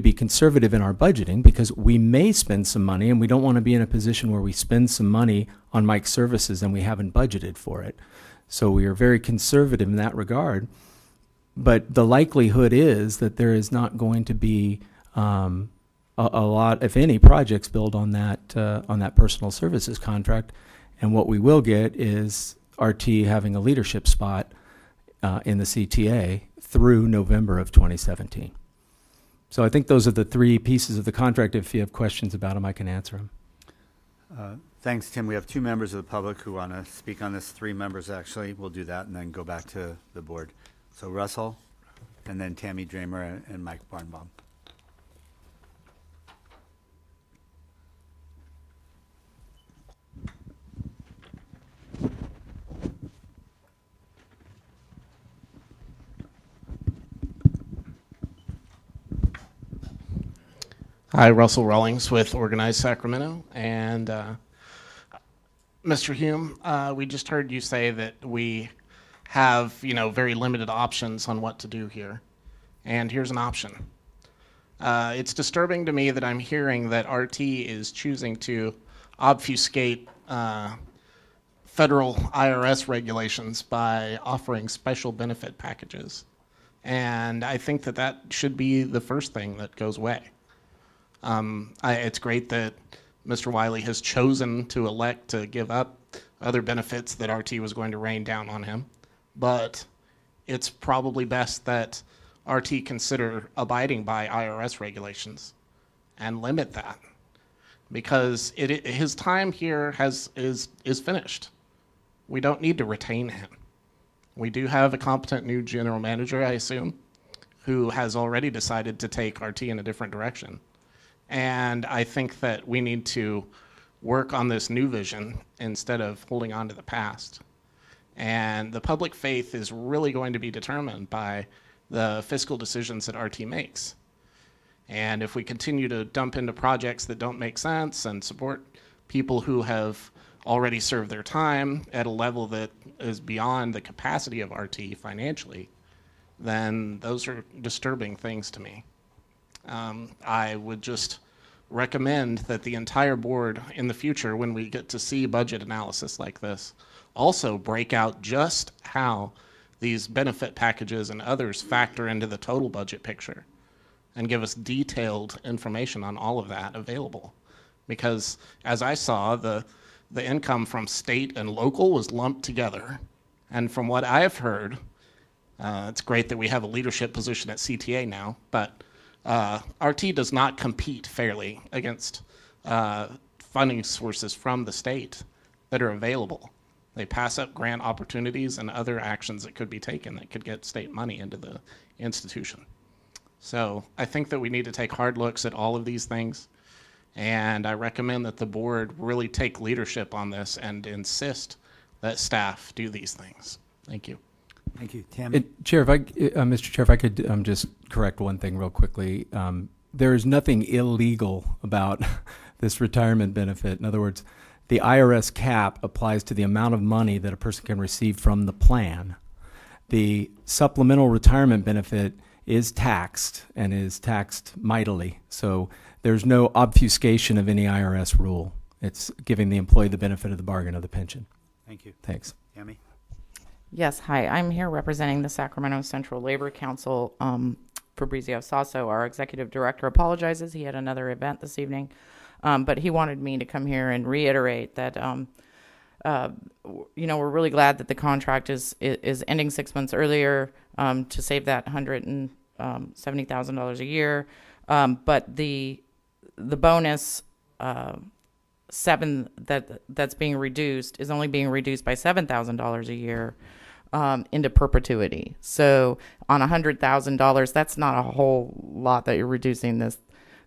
be conservative in our budgeting, because we may spend some money, and we don't want to be in a position where we spend some money on Mike's services and we haven't budgeted for it. So we are very conservative in that regard. But the likelihood is that there is not going to be a lot, if any, projects billed on that personal services contract, and what we will get is RT having a leadership spot in the CTA through November of 2017. So I think those are the three pieces of the contract. If you have questions about them, I can answer them. Thanks, Tim. We have two members of the public who want to speak on this. Three members, actually. We'll do that and then go back to the board. So Russell, and then Tammy Dramer and Mike Barnbaum. Hi, Russell Rawlings with Organized Sacramento. And Mr. Hume, we just heard you say that we have, very limited options on what to do here. And here's an option. It's disturbing to me that I'm hearing that RT is choosing to obfuscate federal IRS regulations by offering special benefit packages. And I think that that should be the first thing that goes away. It's great that Mr. Wiley has chosen to elect to give up other benefits that RT was going to rain down on him, but it's probably best that RT consider abiding by IRS regulations and limit that, because his time here is finished. We don't need to retain him. We do have a competent new general manager, I assume, who has already decided to take RT in a different direction. And I think that we need to work on this new vision instead of holding on to the past. And the public faith is really going to be determined by the fiscal decisions that RT makes. And if we continue to dump into projects that don't make sense and support people who have already served their time at a level that is beyond the capacity of RT financially, then those are disturbing things to me. I would just recommend that the entire board in the future, when we get to see budget analysis like this, also break out just how these benefit packages and others factor into the total budget picture and give us detailed information on all of that available. Because as I saw, the income from state and local was lumped together. And from what I have heard, it's great that we have a leadership position at CTA now, but RT does not compete fairly against funding sources from the state that are available. They pass up grant opportunities and other actions that could be taken that could get state money into the institution. So I think that we need to take hard looks at all of these things, and I recommend that the board really take leadership on this and insist that staff do these things. Thank you. Thank you. Tammy? Chair, Mr. Chair, if I could just correct one thing real quickly. There is nothing illegal about this retirement benefit. In other words, the IRS cap applies to the amount of money that a person can receive from the plan. The supplemental retirement benefit is taxed and is taxed mightily. So there's no obfuscation of any IRS rule. It's giving the employee the benefit of the bargain of the pension. Thank you. Thanks. Tammy? Yes, hi. I'm here representing the Sacramento Central Labor Council. Fabrizio Sasso, our executive director, apologizes. He had another event this evening, but he wanted me to come here and reiterate that, we're really glad that the contract is ending 6 months earlier to save that $170,000 a year. But the bonus that's being reduced is only being reduced by $7,000 a year into perpetuity. So on $100,000, that's not a whole lot that you're reducing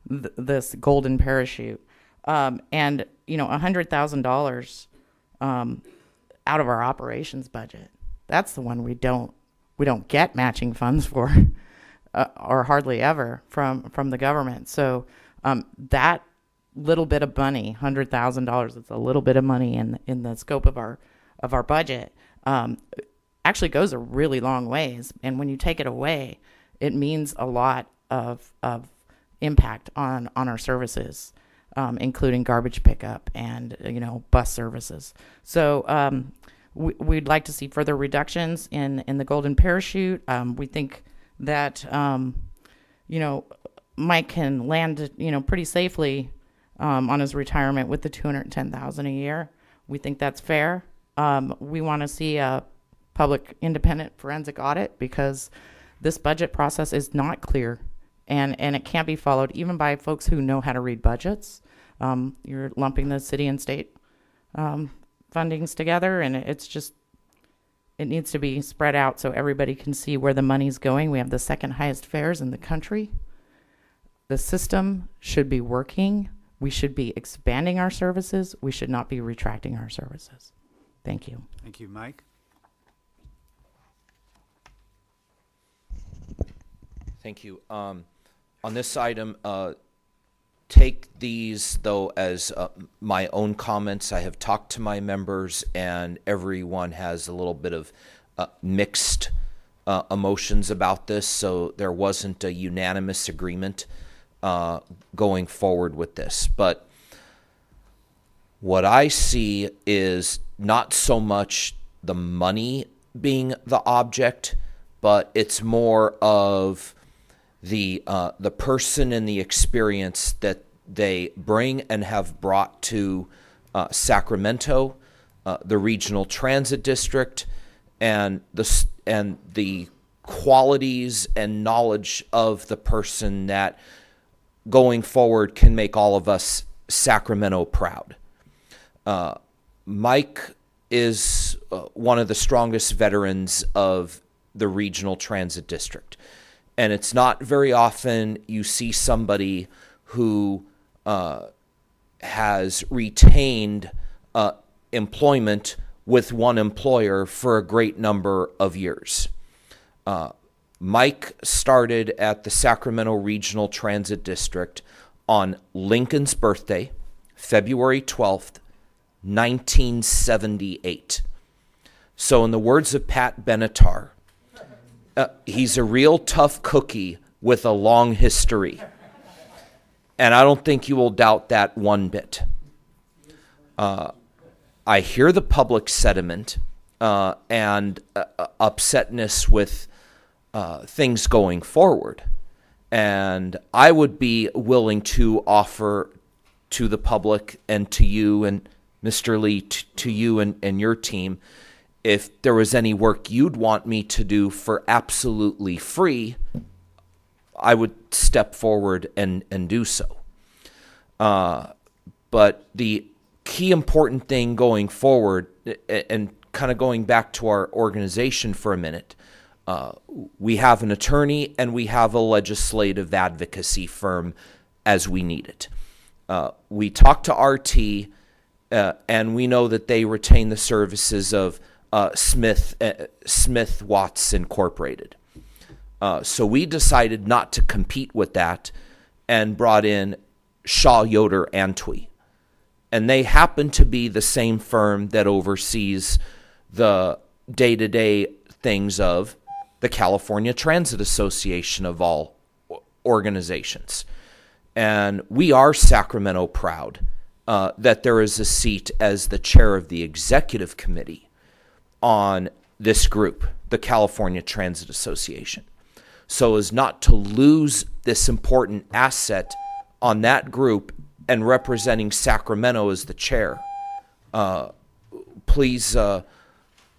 this golden parachute. And $100,000 out of our operations budget, that's the one we don't get matching funds for, or hardly ever from the government. So that little bit of money, $100,000, it's a little bit of money in the scope of our budget, actually goes a really long ways. And when you take it away, it means a lot of impact on our services, including garbage pickup and bus services. So we'd like to see further reductions in the golden parachute. We think that Mike can land pretty safely on his retirement with the $210,000 a year. We think that's fair. We want to see a public independent forensic audit because this budget process is not clear and it can't be followed even by folks who know how to read budgets. You're lumping the city and state fundings together, and it needs to be spread out so everybody can see where the money's going. We have the second highest fares in the country. The system should be working. We should be expanding our services. We should not be retracting our services. Thank you. Thank you. Mike? Thank you. On this item, take these, though, as my own comments. I have talked to my members, and everyone has a little bit of mixed emotions about this, so there wasn't a unanimous agreement going forward with this. But what I see is not so much the money being the object, but it's more of the person and the experience that they bring and have brought to Sacramento, the regional transit district, and the qualities and knowledge of the person that going forward can make all of us Sacramento proud. Mike is one of the strongest veterans of the regional transit district. And it's not very often you see somebody who has retained employment with one employer for a great number of years. Mike started at the Sacramento Regional Transit District on Lincoln's birthday, February 12th, 1978. So in the words of Pat Benatar, he's a real tough cookie with a long history. And I don't think you will doubt that one bit. I hear the public sentiment and upsetness with things going forward. And I would be willing to offer to the public and to you and Mr. Lee, to you and your team, if there was any work you'd want me to do for absolutely free, I would step forward and do so. But the key important thing going forward, and kind of going back to our organization for a minute, we have an attorney and we have a legislative advocacy firm as we need it. We talked to RT, and we know that they retain the services of Smith Watts Incorporated. So we decided not to compete with that and brought in Shaw Yoder Antwi. And they happen to be the same firm that oversees the day-to-day things of the California Transit Association of all organizations. And we are Sacramento proud that there is a seat as the chair of the executive committee on this group, the California Transit Association, so as not to lose this important asset on that group and representing Sacramento as the chair. Please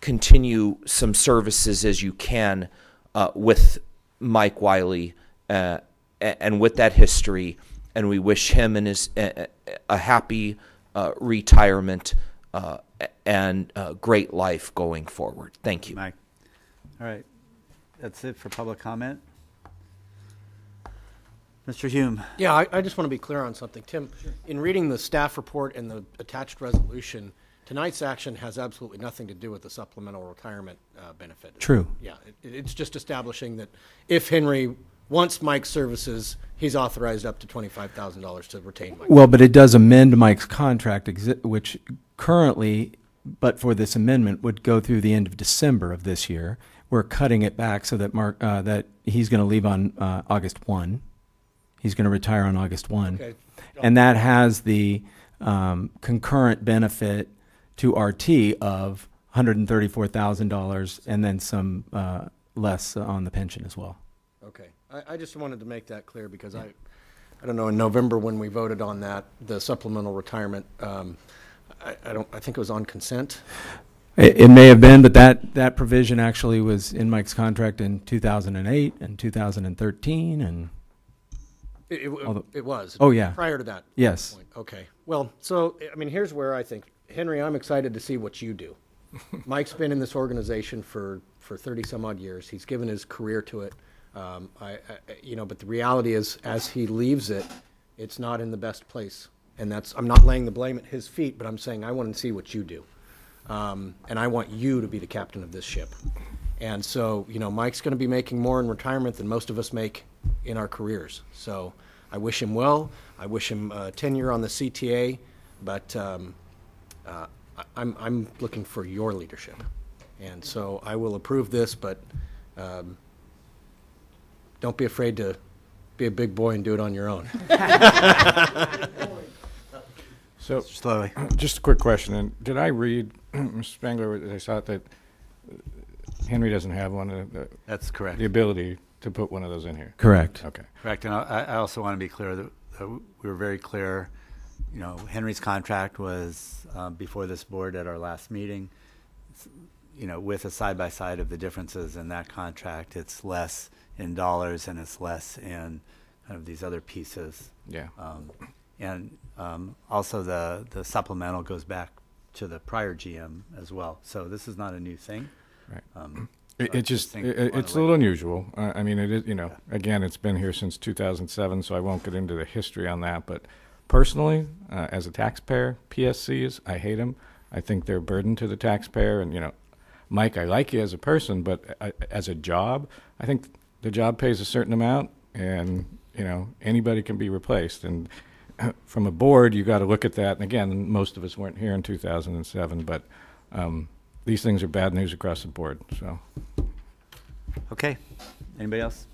continue some services as you can with Mike Wiley and with that history, and we wish him and his a happy retirement and great life going forward. Thank you, Mike. All right, that's it for public comment. Mr. Hume. Yeah, I just want to be clear on something. Tim, in reading the staff report and the attached resolution, tonight's action has absolutely nothing to do with the supplemental retirement benefit. True. Yeah, it's just establishing that if Henry wants Mike's services, he's authorized up to $25,000 to retain Mike. Well, but it does amend Mike's contract, which currently, but for this amendment, would go through the end of December of this year. We're cutting it back so that that he's going to leave on August 1. He's going to retire on August 1. Okay. And that has the concurrent benefit to RT of $134,000 and then some less on the pension as well. Okay. I just wanted to make that clear because I don't know, in November when we voted on that, the supplemental retirement, I think it was on consent. It may have been, but that provision actually was in Mike's contract in 2008 and 2013 and It was. Oh, yeah. Prior to that. Yes. Point. Okay. Well, so, I mean, here's where I think, Henry, I'm excited to see what you do. Mike's been in this organization for 30 some odd years. He's given his career to it. But the reality is, as he leaves it, it's not in the best place. And I'm not laying the blame at his feet, but I'm saying I want to see what you do. And I want you to be the captain of this ship. And so, Mike's going to be making more in retirement than most of us make in our careers. So I wish him well. I wish him tenure on the CTA, but I'm looking for your leadership. And so I will approve this, but don't be afraid to be a big boy and do it on your own. So slowly, just a quick question. And did I read, Mr. Spangler, I saw that Henry doesn't have one. That's correct. The ability to put one of those in here. Correct. Okay. Correct. And I also want to be clear that we were very clear. Henry's contract was before this board at our last meeting. with a side-by-side of the differences in that contract, it's less in dollars and it's less in kind of these other pieces. Yeah. And also the supplemental goes back to the prior GM as well. So this is not a new thing. Right. It's a little unusual. I mean, it is, again, it's been here since 2007, so I won't get into the history on that. But personally, as a taxpayer, PSCs, I hate them. I think they're a burden to the taxpayer. And, Mike, I like you as a person, but as a job, I think the job pays a certain amount, and, anybody can be replaced. And from a board, you got to look at that. And again, most of us weren't here in 2007, but these things are bad news across the board. So, okay. Anybody else?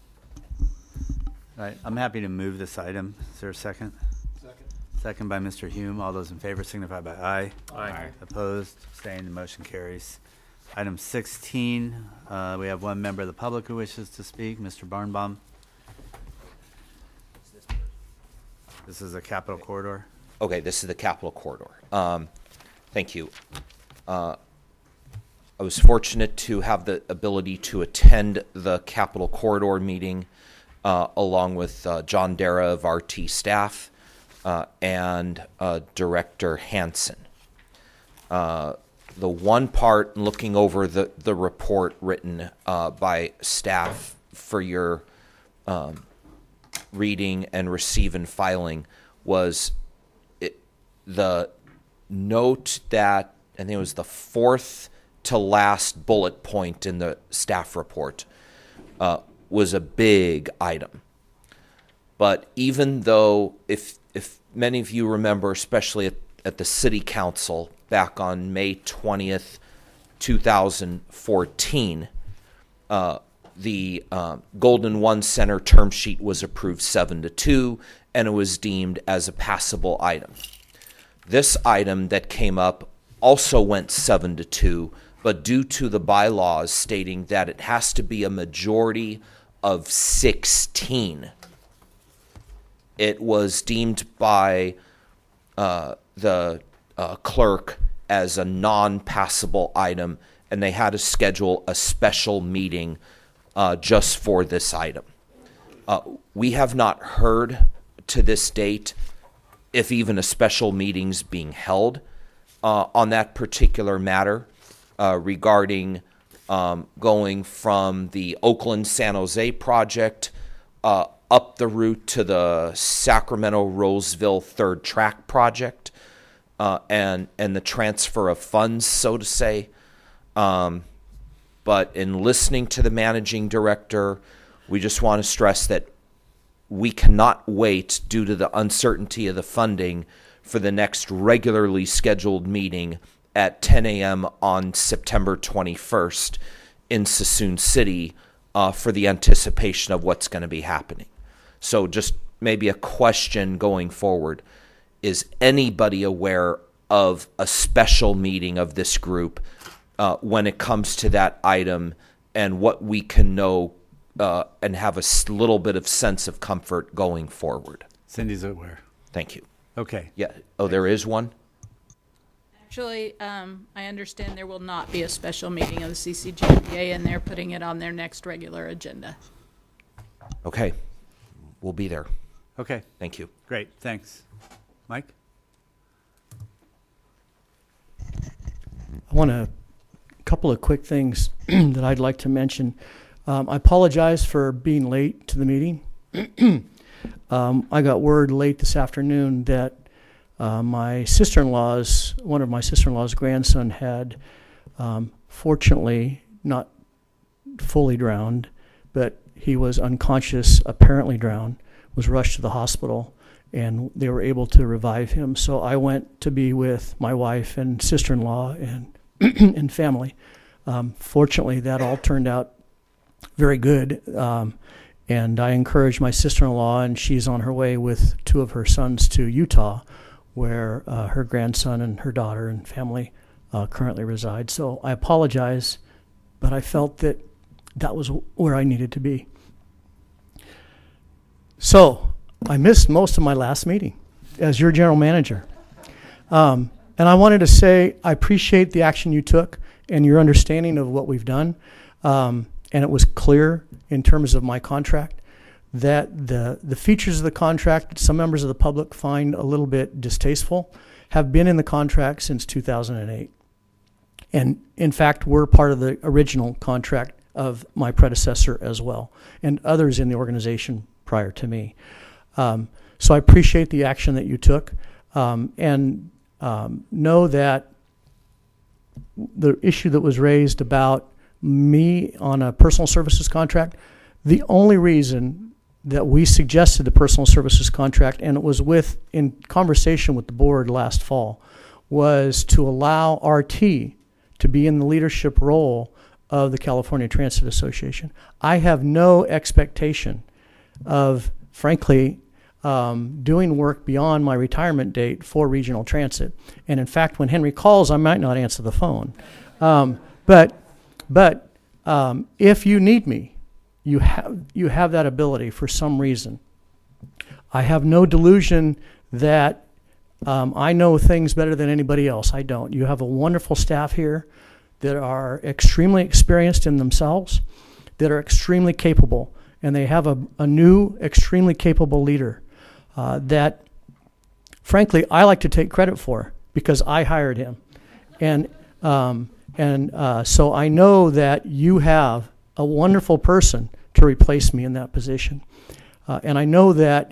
All right. I'm happy to move this item. Is there a second? Second. Second by Mr. Hume. All those in favor signify by aye. Aye. Opposed? Abstained? The motion carries. Item 16. We have one member of the public who wishes to speak. Mr. Barnbaum. This is a capital corridor. Okay, this is the capital corridor. Thank you. I was fortunate to have the ability to attend the capital corridor meeting along with John Dara of RT staff and Director Hansen. The one part, looking over the report written by staff for your reading and receive and filing, was the note that, I think it was the fourth to last bullet point in the staff report, was a big item. But even though, if many of you remember, especially at the city council back on May 20th, 2014, the Golden One Center term sheet was approved 7-2, and it was deemed as a passable item. This item that came up also went 7-2, but due to the bylaws stating that it has to be a majority of 16, it was deemed by the clerk as a non-passable item, and they had to schedule a special meeting just for this item. We have not heard to this date if even a special meeting's being held on that particular matter regarding going from the Oakland-San Jose project up the route to the Sacramento-Roseville third track project and the transfer of funds, so to say. But in listening to the managing director, we just want to stress that we cannot wait, due to the uncertainty of the funding, for the next regularly scheduled meeting at 10 a.m. on September 21st in Sassoon City for the anticipation of what's going to be happening. So just maybe a question going forward. Is anybody aware of a special meeting of this group when it comes to that item, and what we can know and have a little bit of sense of comfort going forward? Cindy's aware. Thank you. Okay. Yeah. Oh, there is one? Actually, I understand there will not be a special meeting of the CCGPA, and they're putting it on their next regular agenda. Okay. We'll be there. Okay. Thank you. Great. Thanks. Mike? I want a couple of quick things that I'd like to mention. I apologize for being late to the meeting. I got word late this afternoon that one of my sister-in-law's grandson had, fortunately, not fully drowned, but he was unconscious, apparently drowned, was rushed to the hospital, and they were able to revive him. So I went to be with my wife and sister-in-law and and family. Fortunately, that all turned out very good. And I encouraged my sister-in-law, and she's on her way with two of her sons to Utah, where her grandson and her daughter and family currently reside. So I apologize, but I felt that that was where I needed to be. So I missed most of my last meeting as your general manager. And I wanted to say I appreciate the action you took and your understanding of what we've done. And it was clear in terms of my contract that the features of the contract that some members of the public find a little bit distasteful have been in the contract since 2008. And in fact, we're part of the original contract of my predecessor as well, and others in the organization prior to me. So I appreciate the action that you took, and know that the issue that was raised about me on a personal services contract, the only reason that we suggested the personal services contract, and it was in conversation with the board last fall, was to allow RT to be in the leadership role of the California Transit Association. I have no expectation of, frankly, doing work beyond my retirement date for regional transit. And in fact, when Henry calls, I might not answer the phone. But if you need me, you have that ability for some reason. I have no delusion that I know things better than anybody else. I don't. You have a wonderful staff here that are extremely experienced in themselves, that are extremely capable, and they have a new, extremely capable leader that, frankly, I like to take credit for because I hired him. And so I know that you have a wonderful person to replace me in that position. And I know that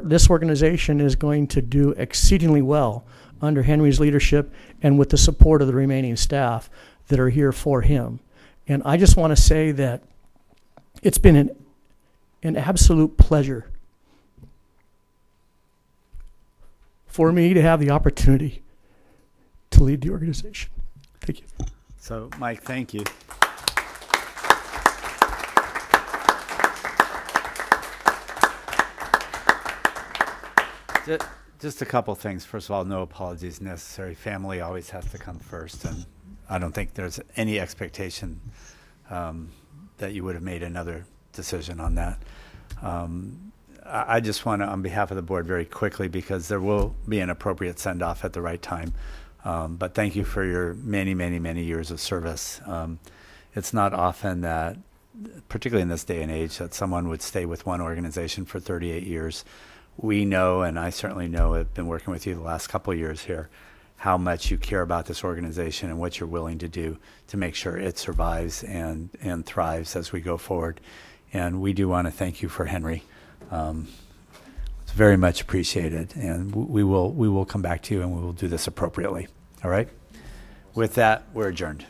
this organization is going to do exceedingly well under Henry's leadership and with the support of the remaining staff that are here for him. And I just want to say that it's been an absolute pleasure for me to have the opportunity to lead the organization. Thank you. So, Mike, thank you. Just a couple things. First of all, no apologies necessary. Family always has to come first, and I don't think there's any expectation that you would have made another decision on that. I just want to, on behalf of the board, very quickly, because there will be an appropriate send-off at the right time. But thank you for your many, many, many years of service. It's not often that, particularly in this day and age, that someone would stay with one organization for 38 years. We know, and I certainly know, I've been working with you the last couple of years here, how much you care about this organization and what you're willing to do to make sure it survives and thrives as we go forward. And we do want to thank you for Henry. It's very much appreciated, and we will come back to you, and we will do this appropriately. All right? With that, we're adjourned.